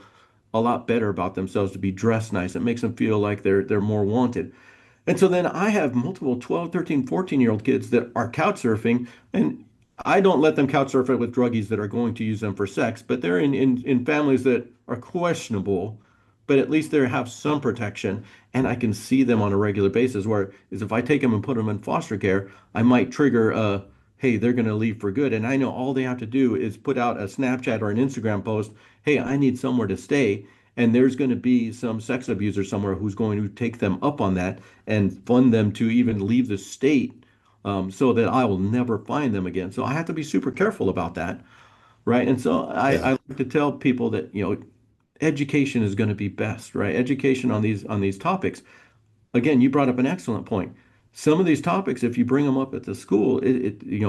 a lot better about themselves to be dressed nice. It makes them feel like they're more wanted. And so then I have multiple 12, 13, 14-year-old kids that are couch surfing, and I don't let them couch surf it with druggies that are going to use them for sex, but they're in families that are questionable, but at least they have some protection and I can see them on a regular basis. Where is if I take them and put them in foster care, I might trigger hey, they're going to leave for good. And I know all they have to do is put out a Snapchat or an Instagram post, hey, I need somewhere to stay. And there's going to be some sex abuser somewhere who's going to take them up on that and fund them to even leave the state, so that I will never find them again. So I have to be super careful about that, right? And so I Yeah. like to tell people that, education is going to be best, right? Education on these topics. Again, you brought up an excellent point. Some of these topics, if you bring them up at the school,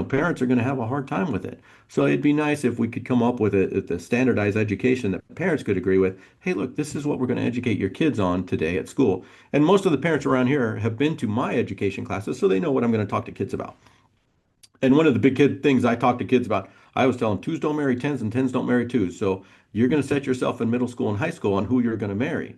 parents are going to have a hard time with it. So it'd be nice if we could come up with a standardized education that parents could agree with. Hey, look, this is what we're going to educate your kids on today at school. And most of the parents around here have been to my education classes, so they know what I'm going to talk to kids about. And one of the big kid things I talk to kids about, I always tell them twos don't marry tens and tens don't marry twos. So you're going to set yourself in middle school and high school on who you're going to marry.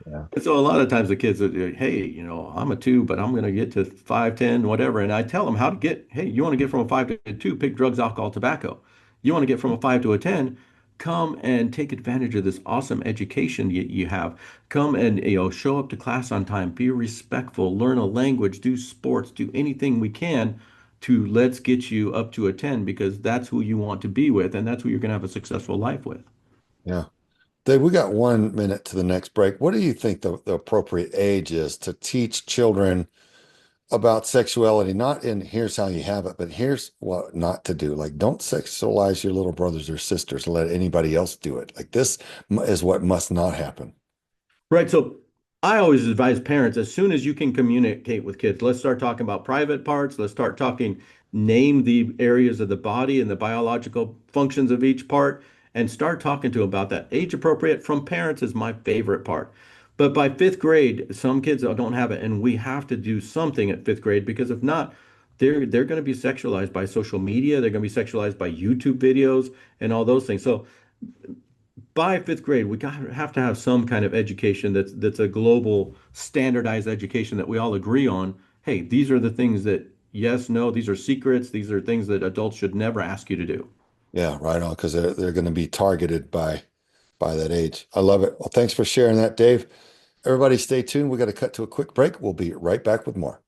Yeah. And so a lot of times the kids are, hey, I'm a two, but I'm going to get to five, 10, whatever. And I tell them how to get, hey, you want to get from a five to a two, pick drugs, alcohol, tobacco. You want to get from a five to a 10, come and take advantage of this awesome education you have. Come and, show up to class on time, be respectful, learn a language, do sports, do anything we can to let's get you up to a 10 because that's who you want to be with. And that's who you're going to have a successful life with. Yeah. Dave, we got 1 minute to the next break. What do you think the appropriate age is to teach children about sexuality? Not in here's how you have it, but here's what not to do. Like, don't sexualize your little brothers or sisters. Let anybody else do it. Like, this is what must not happen. Right. So I always advise parents as soon as you can communicate with kids, let's start talking about private parts. Let's start talking, name the areas of the body and the biological functions of each part, and start talking to them about that. Age appropriate from parents is my favorite part. But by fifth grade, some kids don't have it, and we have to do something at fifth grade because if not, they're going to be sexualized by social media. They're going to be sexualized by YouTube videos and all those things. So by fifth grade, we have to have some kind of education that's a global standardized education that we all agree on. Hey, these are the things that yes, no, these are secrets. These are things that adults should never ask you to do. Yeah, right on, because they're going to be targeted by that age. I love it. Well, thanks for sharing that, Dave. Everybody stay tuned. We got to cut to a quick break. We'll be right back with more.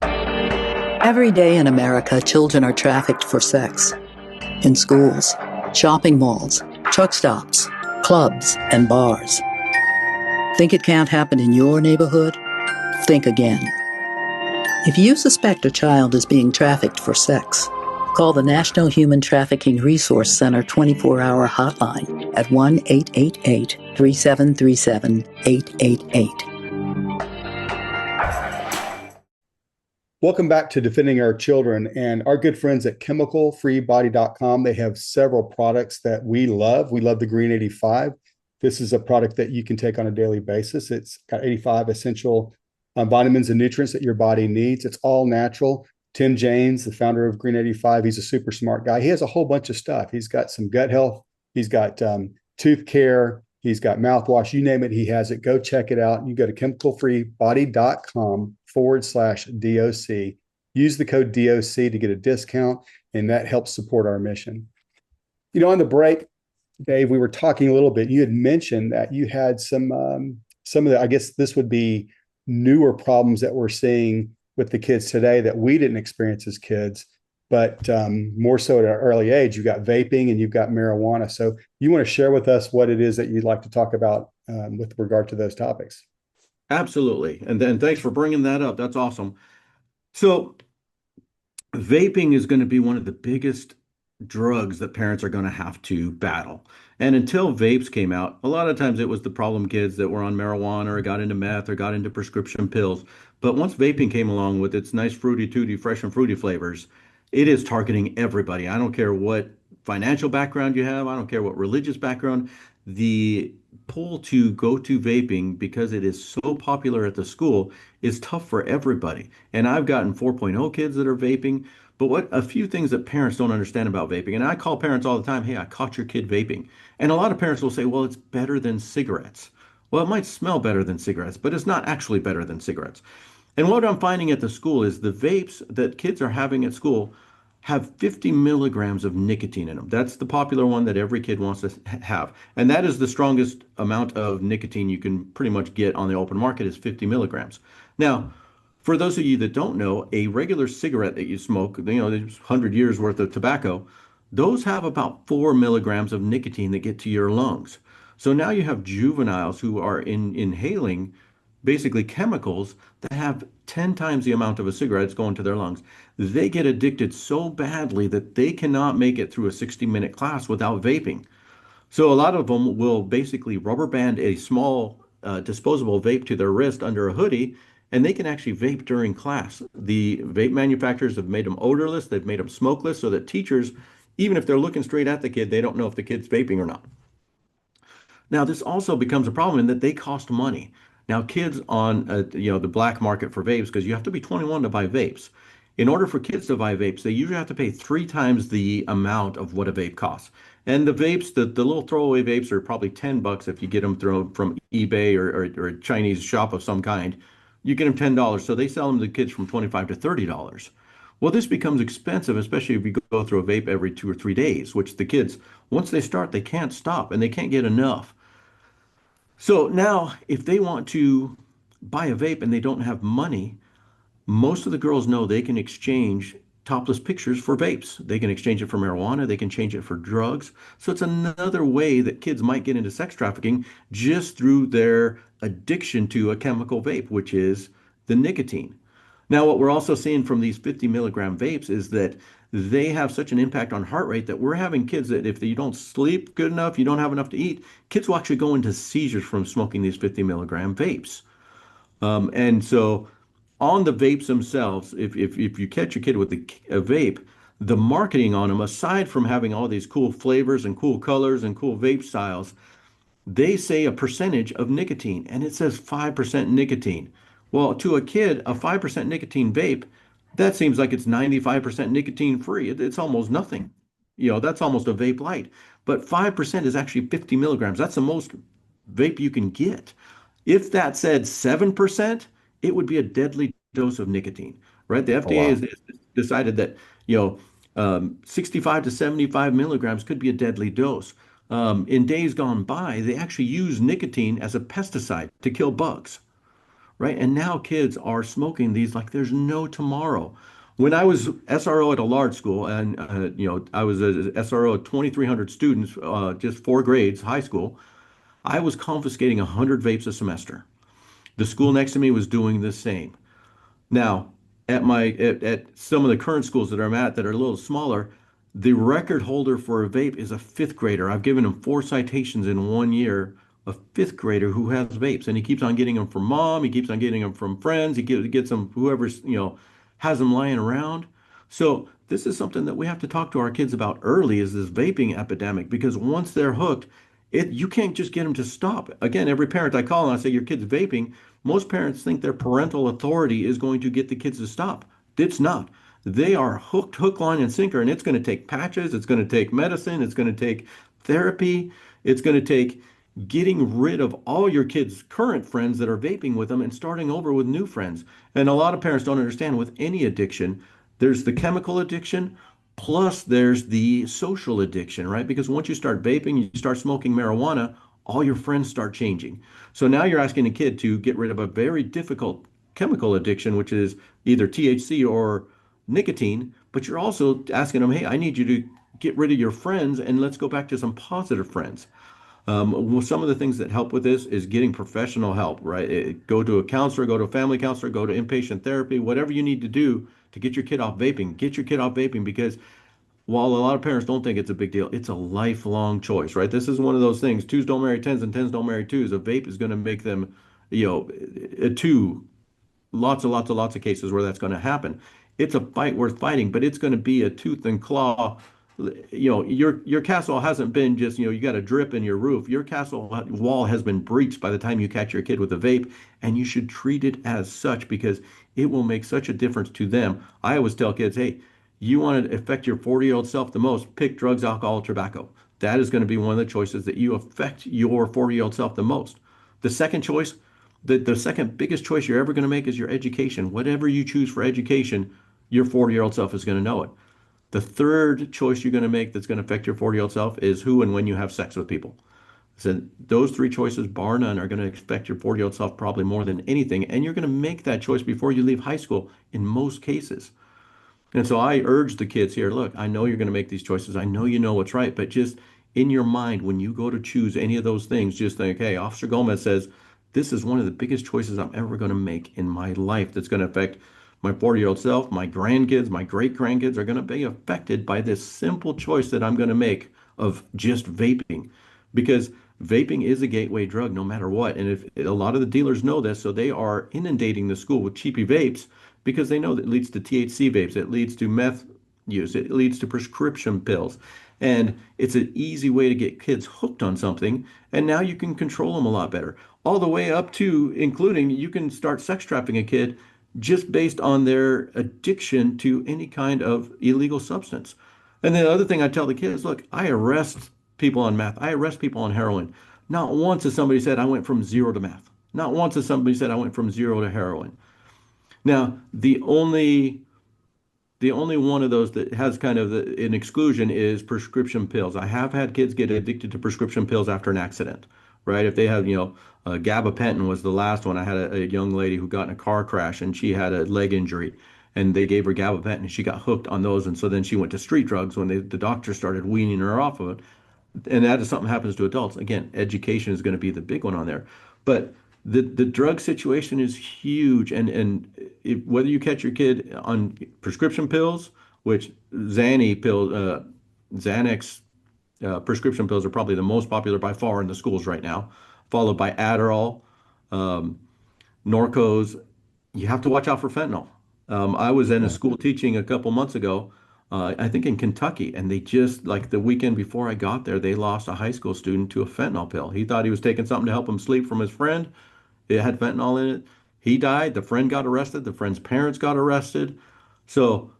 Every day in America, children are trafficked for sex. In schools, shopping malls, truck stops, clubs, and bars. Think it can't happen in your neighborhood? Think again. If you suspect a child is being trafficked for sex, call the National Human Trafficking Resource Center 24-hour hotline at 1-888-3737-888. Welcome back to Defending Our Children and our good friends at chemicalfreebody.com. They have several products that we love. We love the Green 85. This is a product that you can take on a daily basis. It's got 85 essential vitamins and nutrients that your body needs. It's all natural. Tim James, the founder of Green 85, he's a super smart guy. He has a whole bunch of stuff. He's got some gut health. He's got tooth care. He's got mouthwash. You name it, he has it. Go check it out. You go to chemicalfreebody.com/DOC. Use the code DOC to get a discount, and that helps support our mission. On the break, Dave, we were talking a little bit. You had mentioned that you had some of the, I guess this would be newer problems that we're seeing with the kids today that we didn't experience as kids, but more so at an early age. You've got vaping and you've got marijuana. So you want to share with us what it is that you'd like to talk about with regard to those topics? Absolutely. And then thanks for bringing that up. That's awesome. So vaping is going to be one of the biggest drugs that parents are going to have to battle. And until vapes came out, a lot of times it was the problem kids that were on marijuana or got into meth or got into prescription pills. But once vaping came along with its nice fruity tooty, fresh and fruity flavors, it is targeting everybody. I don't care what financial background you have, I don't care what religious background. The pull to go to vaping because it is so popular at the school is tough for everybody. And I've gotten 4.0 kids that are vaping. But what a few things that parents don't understand about vaping, and I call parents all the time, hey, I caught your kid vaping. And a lot of parents will say, well, it's better than cigarettes. Well, it might smell better than cigarettes, but it's not actually better than cigarettes. And what I'm finding at the school is the vapes that kids are having at school, have 50 milligrams of nicotine in them. That's the popular one that every kid wants to have. And that is the strongest amount of nicotine you can pretty much get on the open market is 50 milligrams. Now, for those of you that don't know, a regular cigarette that you smoke, there's 100 years worth of tobacco, those have about 4 milligrams of nicotine that get to your lungs. So now you have juveniles who are inhaling basically chemicals that have 10 times the amount of a cigarette that's going to their lungs. They get addicted so badly that they cannot make it through a 60-minute class without vaping. So a lot of them will basically rubber band a small disposable vape to their wrist under a hoodie, and they can actually vape during class. The vape manufacturers have made them odorless, they've made them smokeless, so that teachers, even if they're looking straight at the kid, they don't know if the kid's vaping or not. Now, this also becomes a problem in that they cost money. Now, kids on the black market for vapes, because you have to be 21 to buy vapes. In order for kids to buy vapes, they usually have to pay 3 times the amount of what a vape costs. And the vapes, the little throwaway vapes are probably $10 if you get them from eBay or a Chinese shop of some kind. You get them $10. So they sell them to kids from $25 to $30. Well, this becomes expensive, especially if you go through a vape every 2 or 3 days, which the kids, once they start, they can't stop and they can't get enough. So now, if they want to buy a vape and they don't have money, most of the girls know they can exchange topless pictures for vapes. They can exchange it for marijuana, they can change it for drugs. So it's another way that kids might get into sex trafficking just through their addiction to a chemical vape, which is the nicotine. Now, what we're also seeing from these 50 milligram vapes is that they have such an impact on heart rate that we're having kids that if you don't sleep good enough, you don't have enough to eat, kids will actually go into seizures from smoking these 50 milligram vapes. And so on the vapes themselves, if you catch a kid with a vape, the marketing on them, aside from having all these cool flavors and cool colors and cool vape styles, they say a percentage of nicotine and it says 5% nicotine. Well, to a kid, a 5% nicotine vape, that seems like it's 95% nicotine free. It's almost nothing. That's almost a vape light. But 5% is actually 50 milligrams. That's the most vape you can get. If that said 7%, it would be a deadly dose of nicotine, right? The Oh, FDA has wow. decided that, 65 to 75 milligrams could be a deadly dose. In days gone by, they actually use nicotine as a pesticide to kill bugs, right? And now kids are smoking these like there's no tomorrow. When I was SRO at a large school, and I was a SRO of 2,300 students, just 4 grades, high school, I was confiscating 100 vapes a semester. The school next to me was doing the same. Now, at some of the current schools that I'm at that are a little smaller, the record holder for a vape is a fifth grader. I've given him 4 citations in 1 year. A fifth grader who has vapes, and he keeps on getting them from mom. He keeps on getting them from friends. Gets them whoever's has them lying around. So this is something that we have to talk to our kids about early is this vaping epidemic because once they're hooked, you can't just get them to stop. Again, every parent I call and I say your kid's vaping, most parents think their parental authority is going to get the kids to stop. It's not. They are hooked, hook, line, and sinker, and it's going to take patches, it's going to take medicine, it's going to take therapy, it's going to take getting rid of all your kids' current friends that are vaping with them and starting over with new friends. And a lot of parents don't understand with any addiction, there's the chemical addiction, plus there's the social addiction, right? Because once you start vaping, you start smoking marijuana, all your friends start changing. So now you're asking a kid to get rid of a very difficult chemical addiction, which is either THC or nicotine, but you're also asking them, hey, I need you to get rid of your friends and let's go back to some positive friends. Well, some of the things that help with this is getting professional help, right? Go to a counselor, go to a family counselor, go to inpatient therapy, whatever you need to do to get your kid off vaping. Get your kid off vaping because while a lot of parents don't think it's a big deal, it's a lifelong choice, right? This is one of those things. Twos don't marry tens and tens don't marry twos. A vape is going to make them, a two lots of cases where that's going to happen. It's a fight worth fighting, but it's going to be a tooth and claw. Your castle hasn't been just, you got a drip in your roof. Your castle wall has been breached by the time you catch your kid with a vape, and you should treat it as such because it will make such a difference to them. I always tell kids, hey, you want to affect your 40-year-old self the most, pick drugs, alcohol, tobacco. That is going to be one of the choices that you affect your 40-year-old self the most. The second choice, the second biggest choice you're ever going to make is your education. Whatever you choose for education, your 40-year-old self is going to know it. The third choice you're going to make that's going to affect your 40-year-old self is who and when you have sex with people. So those three choices, bar none, are going to affect your 40-year-old self probably more than anything. And you're going to make that choice before you leave high school in most cases. And so I urge the kids here, look, I know you're going to make these choices. I know you know what's right, but just in your mind, when you go to choose any of those things, just think, hey, Officer Gomez says, this is one of the biggest choices I'm ever going to make in my life that's going to affect my 40-year-old self, my grandkids, my great grandkids are going to be affected by this simple choice that I'm going to make of just vaping. Because vaping is a gateway drug no matter what. And if a lot of the dealers know this, so they are inundating the school with cheapy vapes because they know that it leads to THC vapes, it leads to meth use, it leads to prescription pills. And it's an easy way to get kids hooked on something. And now you can control them a lot better. All the way up to including you can start sex trafficking a kid just based on their addiction to any kind of illegal substance. And the other thing I tell the kids, look, I arrest people on meth. I arrest people on heroin. Not once has somebody said I went from zero to meth. Not once has somebody said I went from zero to heroin. Now, the only one of those that has kind of an exclusion is prescription pills. I have had kids get addicted to prescription pills after an accident, right? If they have, gabapentin was the last one. I had a young lady who got in a car crash and she had a leg injury and they gave her gabapentin and she got hooked on those. And so then she went to street drugs when the doctor started weaning her off of it. And that is something happens to adults. Again, education is going to be the big one on there. But the drug situation is huge, whether you catch your kid on prescription pills, which Xanax prescription pills are probably the most popular by far in the schools right now, followed by Adderall, um, Norcos. You have to watch out for fentanyl. I was in a Yeah. school teaching a couple months ago, I think in Kentucky, and they just, like the weekend before I got there, they lost a high school student to a fentanyl pill. He thought he was taking something to help him sleep from his friend. It had fentanyl in it. He died. The friend got arrested. The friend's parents got arrested. So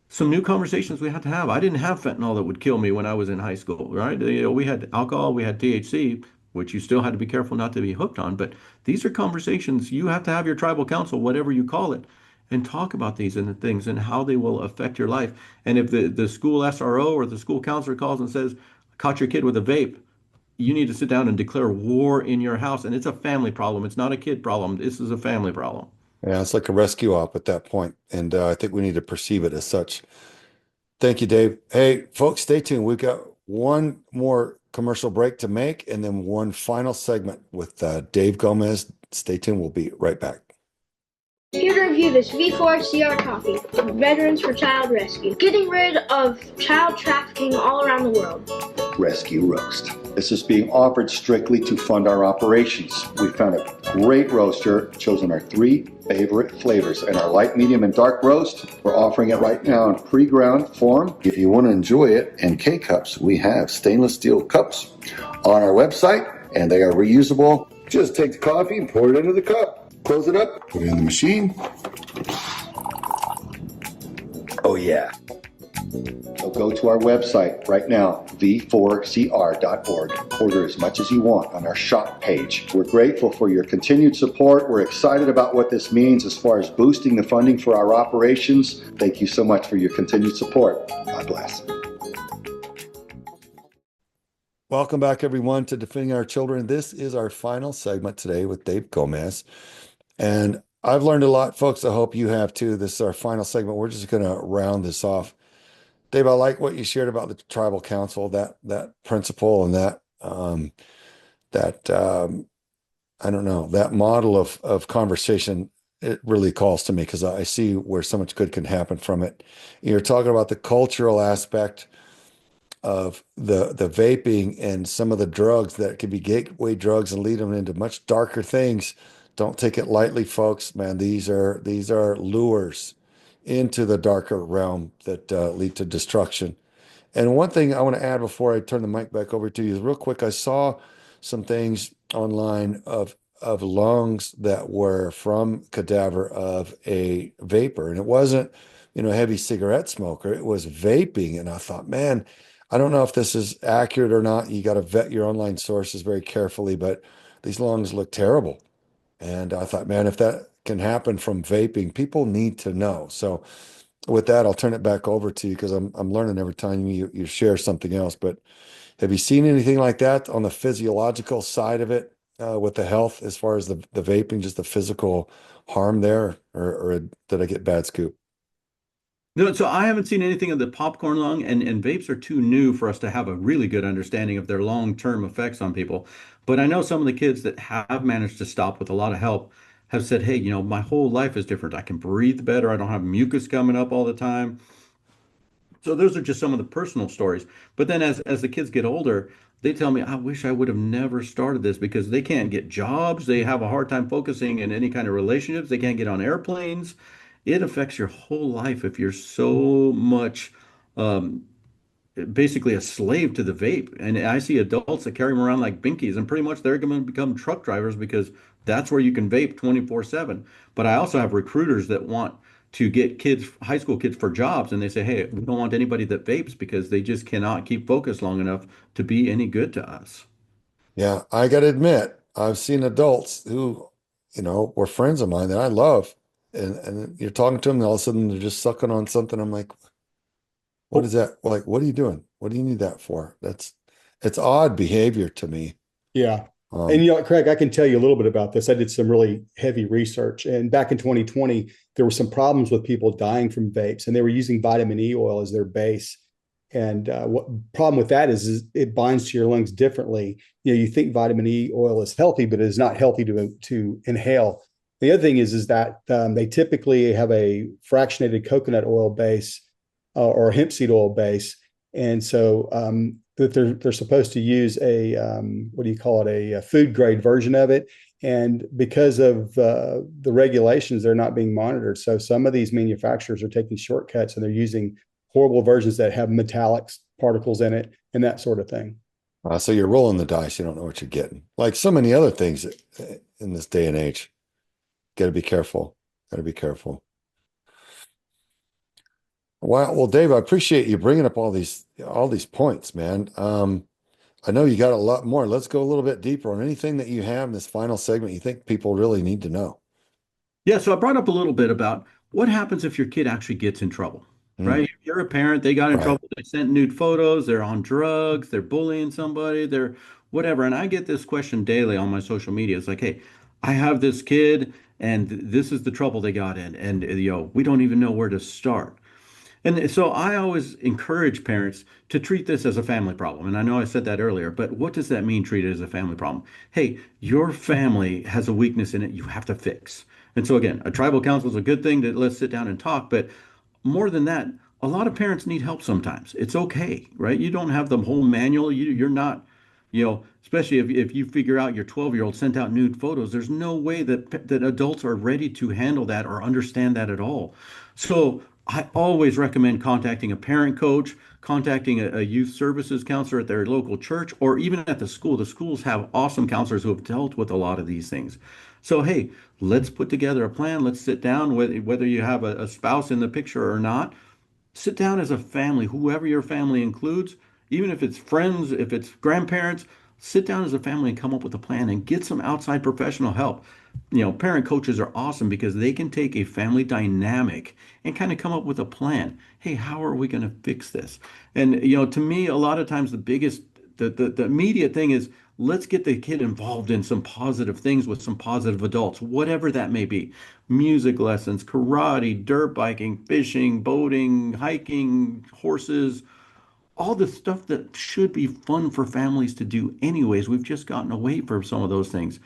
some new conversations we had to have. I didn't have fentanyl that would kill me when I was in high school, right? We had alcohol, we had THC, which you still had to be careful not to be hooked on. But these are conversations you have to have your tribal council, whatever you call it, and talk about these and the things and how they will affect your life. And if the school SRO or the school counselor calls and says, caught your kid with a vape, you need to sit down and declare war in your house. And it's a family problem. It's not a kid problem. This is a family problem. Yeah, it's like a rescue op at that point, and I think we need to perceive it as such. Thank you, Dave. Hey, folks, stay tuned. We've got one more commercial break to make, and then one final segment with Dave Gomez. Stay tuned. We'll be right back. Here to review this V4CR coffee from Veterans for Child Rescue, getting rid of child trafficking all around the world. Rescue Roast. This is being offered strictly to fund our operations. We found a great roaster, chosen our 3 favorite flavors. And our light, medium, and dark roast, we're offering it right now in pre-ground form. If you want to enjoy it in K-cups, we have stainless steel cups on our website, and they are reusable. Just take the coffee and pour it into the cup. Close it up, put it in the machine. Oh yeah. So go to our website right now, v4cr.org. Order as much as you want on our shop page. We're grateful for your continued support. We're excited about what this means as far as boosting the funding for our operations. Thank you so much for your continued support. God bless. Welcome back, everyone, to Defending Our Children. This is our final segment today with Dave Gomez. And I've learned a lot, folks. I hope you have too. This is our final segment. We're just going to round this off. Dave, I like what you shared about the tribal council, that principle and that I don't know, that model of conversation. It really calls to me because I see where so much good can happen from it. You're talking about the cultural aspect of the vaping and some of the drugs that can be gateway drugs and lead them into much darker things. Don't take it lightly, folks. Man, these are lures into the darker realm that lead to destruction. And one thing I want to add before I turn the mic back over to you is real quick. I saw some things online of lungs that were from cadaver of a vapor, and it wasn't, heavy cigarette smoker. It was vaping, and I thought, man, I don't know if this is accurate or not. You got to vet your online sources very carefully, but these lungs look terrible. And I thought, man, if that can happen from vaping, people need to know. So with that, I'll turn it back over to you because I'm learning every time you share something else. But have you seen anything like that on the physiological side of it with the health as far as the vaping, just the physical harm there, or did I get bad scoop? No, so I haven't seen anything of the popcorn lung, and vapes are too new for us to have a really good understanding of their long-term effects on people. But I know some of the kids that have managed to stop with a lot of help have said, hey, my whole life is different. I can breathe better. I don't have mucus coming up all the time. So those are just some of the personal stories. But then as the kids get older, they tell me, I wish I would have never started this because they can't get jobs. They have a hard time focusing in any kind of relationships. They can't get on airplanes. It affects your whole life if you're so much um, basically a slave to the vape. And I see adults that carry them around like binkies, and pretty much they're going to become truck drivers because that's where you can vape 24/7. But I also have recruiters that want to get kids, high school kids, for jobs, and they say, hey, we don't want anybody that vapes because they just cannot keep focused long enough to be any good to us. Yeah, I got to admit, I've seen adults who, were friends of mine that I love, and you're talking to them, and all of a sudden they're just sucking on something. I'm like, what is that? Like, what are you doing? What do you need that for? It's odd behavior to me. Yeah. And Um, Craig, I can tell you a little bit about this. I did some really heavy research, and back in 2020, there were some problems with people dying from vapes, and they were using vitamin E oil as their base. And what problem with that is it binds to your lungs differently. You think vitamin E oil is healthy, but it is not healthy to inhale. The other thing is that they typically have a fractionated coconut oil base or hemp seed oil base, and so that they're supposed to use a what do you call it, a food grade version of it, and because of the regulations, they're not being monitored. So some of these manufacturers are taking shortcuts and they're using horrible versions that have metallic particles in it and that sort of thing. so you're rolling the dice. You don't know what you're getting. Like so many other things in this day and age. Got to be careful. Got to be careful. Well, Dave, I appreciate you bringing up all these points, man. I know you got a lot more. Let's go a little bit deeper on anything that you have in this final segment you think people really need to know. Yeah, so I brought up a little bit about what happens if your kid actually gets in trouble, Mm, right? If you're a parent, they got in right. trouble, they sent nude photos, they're on drugs, they're bullying somebody, they're whatever. And I get this question daily on my social media. It's like, hey, I have this kid and this is the trouble they got in. And, we don't even know where to start. And so I always encourage parents to treat this as a family problem. And I know I said that earlier, but what does that mean, treat it as a family problem? Hey, your family has a weakness in it you have to fix. And so again, a tribal council is a good thing to let's sit down and talk, but more than that, a lot of parents need help sometimes. It's okay, right? You don't have the whole manual. You're not, especially if you figure out your 12-year-old sent out nude photos, there's no way that adults are ready to handle that or understand that at all. So I always recommend contacting a parent coach, contacting a youth services counselor at their local church, or even at the school. The schools have awesome counselors who have dealt with a lot of these things. So, hey, let's put together a plan. Let's sit down, whether you have a spouse in the picture or not. Sit down as a family, whoever your family includes, even if it's friends, if it's grandparents, sit down as a family and come up with a plan and get some outside professional help. Parent coaches are awesome because they can take a family dynamic and kind of come up with a plan. Hey, how are we going to fix this? And, to me, a lot of times the immediate thing is let's get the kid involved in some positive things with some positive adults, whatever that may be. Music lessons, karate, dirt biking, fishing, boating, hiking, horses, all the stuff that should be fun for families to do anyways. We've just gotten away from some of those things.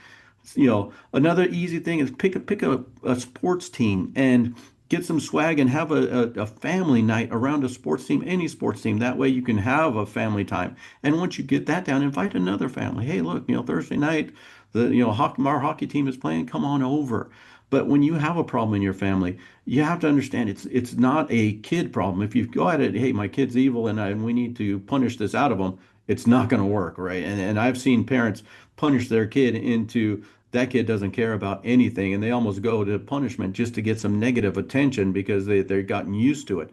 Another easy thing is pick a sports team and get some swag and have a family night around a sports team, any sports team. That way you can have a family time. And once you get that down, invite another family. Hey, look, Thursday night, our hockey team is playing. Come on over. But when you have a problem in your family, you have to understand it's not a kid problem. If you go at it, hey, my kid's evil and we need to punish this out of them, it's not going to work, right? And I've seen parents punish their kid into that kid doesn't care about anything, and they almost go to punishment just to get some negative attention because they've gotten used to it.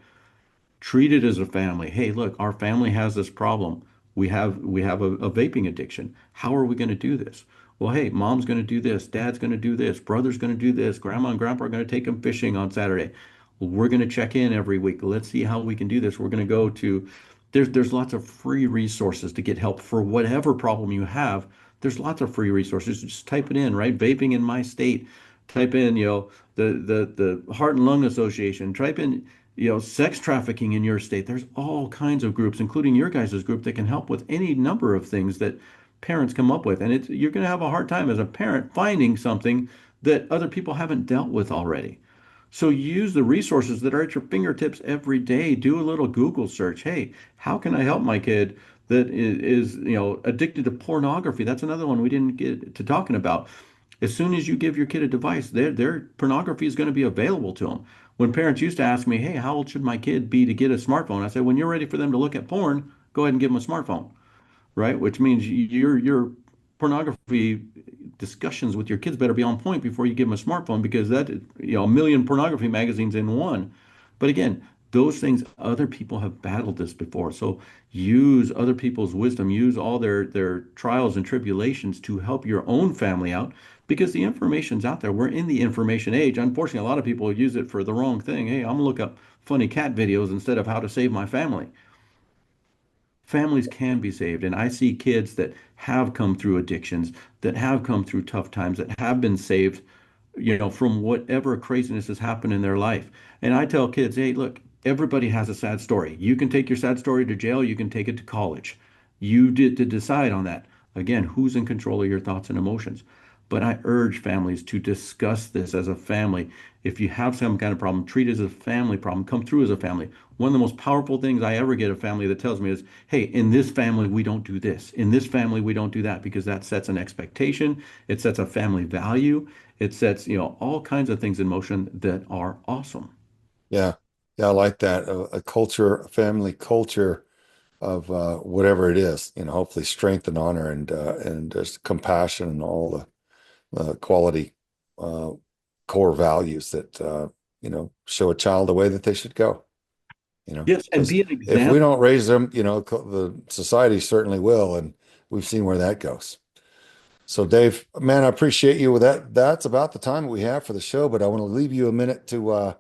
Treat it as a family. Hey, look, our family has this problem. We have a vaping addiction. How are we going to do this? Well, hey, mom's going to do this, dad's going to do this, brother's going to do this, grandma and grandpa are going to take them fishing on Saturday. Well, we're going to check in every week. Let's see how we can do this. We're going to go to, there's lots of free resources to get help for whatever problem you have. There's lots of free resources. Just type it in, right? Vaping in my state. Type in, the Heart and Lung Association. Type in, sex trafficking in your state. There's all kinds of groups, including your guys' group, that can help with any number of things that parents come up with. And you're going to have a hard time as a parent finding something that other people haven't dealt with already. So use the resources that are at your fingertips every day. Do a little Google search. Hey, how can I help my kid that is addicted to pornography? That's another one we didn't get to talking about. As soon as you give your kid a device, their pornography is going to be available to them. When parents used to ask me, hey, how old should my kid be to get a smartphone? I said, when you're ready for them to look at porn, go ahead and give them a smartphone, right? Which means your pornography discussions with your kids better be on point before you give them a smartphone, because that, a million pornography magazines in one. But again, those things, other people have battled this before. So use other people's wisdom, use all their trials and tribulations to help your own family out, because the information's out there. We're in the information age. Unfortunately, a lot of people use it for the wrong thing. Hey, I'm gonna look up funny cat videos instead of how to save my family. Families can be saved. And I see kids that have come through addictions, that have come through tough times, that have been saved, from whatever craziness has happened in their life. And I tell kids, hey, look, everybody has a sad story. You can take your sad story to jail, you can take it to college. You did to decide on that. Again, who's in control of your thoughts and emotions? But I urge families to discuss this as a family. If you have some kind of problem, treat it as a family problem. Come through as a family. One of the most powerful things I ever get a family that tells me is, hey, in this family, we don't do this. In this family, we don't do that, because that sets an expectation. It sets a family value. It sets, all kinds of things in motion that are awesome. Yeah. Yeah, I like that. A culture, a family culture of whatever it is, hopefully strength and honor and just compassion and all the quality core values that show a child the way that they should go. Yes, and 'Cause be an if we example. don't raise them, the society certainly will, and we've seen where that goes. So Dave, man, I appreciate you with that. That's about the time we have for the show, but I want to leave you a minute to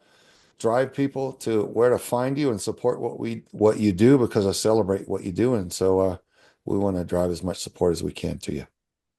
drive people to where to find you and support what you do, because I celebrate what you do, and so we want to drive as much support as we can to you.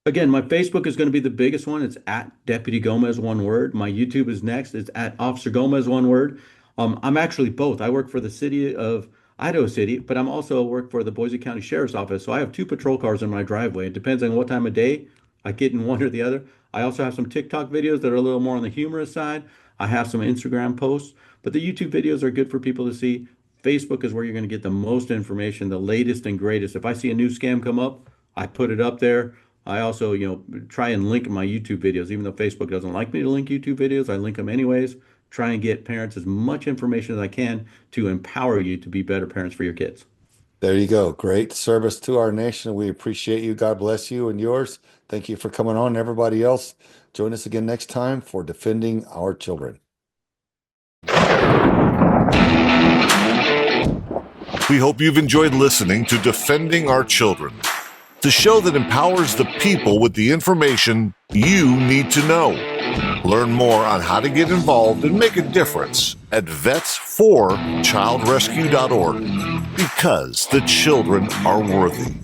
Again, my Facebook is going to be the biggest one. It's at Deputy Gomez, one word. My YouTube is next. It's at Officer Gomez, one word. I'm actually both. I work for the city of Idaho City, but I'm also work for the Boise County Sheriff's Office. So I have two patrol cars in my driveway. It depends on what time of day I get in one or the other. I also have some TikTok videos that are a little more on the humorous side. I have some Instagram posts, but the YouTube videos are good for people to see. Facebook is where you're going to get the most information, the latest and greatest. If I see a new scam come up, I put it up there. I also, try and link my YouTube videos. Even though Facebook doesn't like me to link YouTube videos, I link them anyways. Try and get parents as much information as I can to empower you to be better parents for your kids. There you go. Great service to our nation. We appreciate you. God bless you and yours. Thank you for coming on. Everybody else, join us again next time for Defending Our Children. We hope you've enjoyed listening to Defending Our Children, the show that empowers the people with the information you need to know. Learn more on how to get involved and make a difference at vetsforchildrescue.org, because the children are worthy.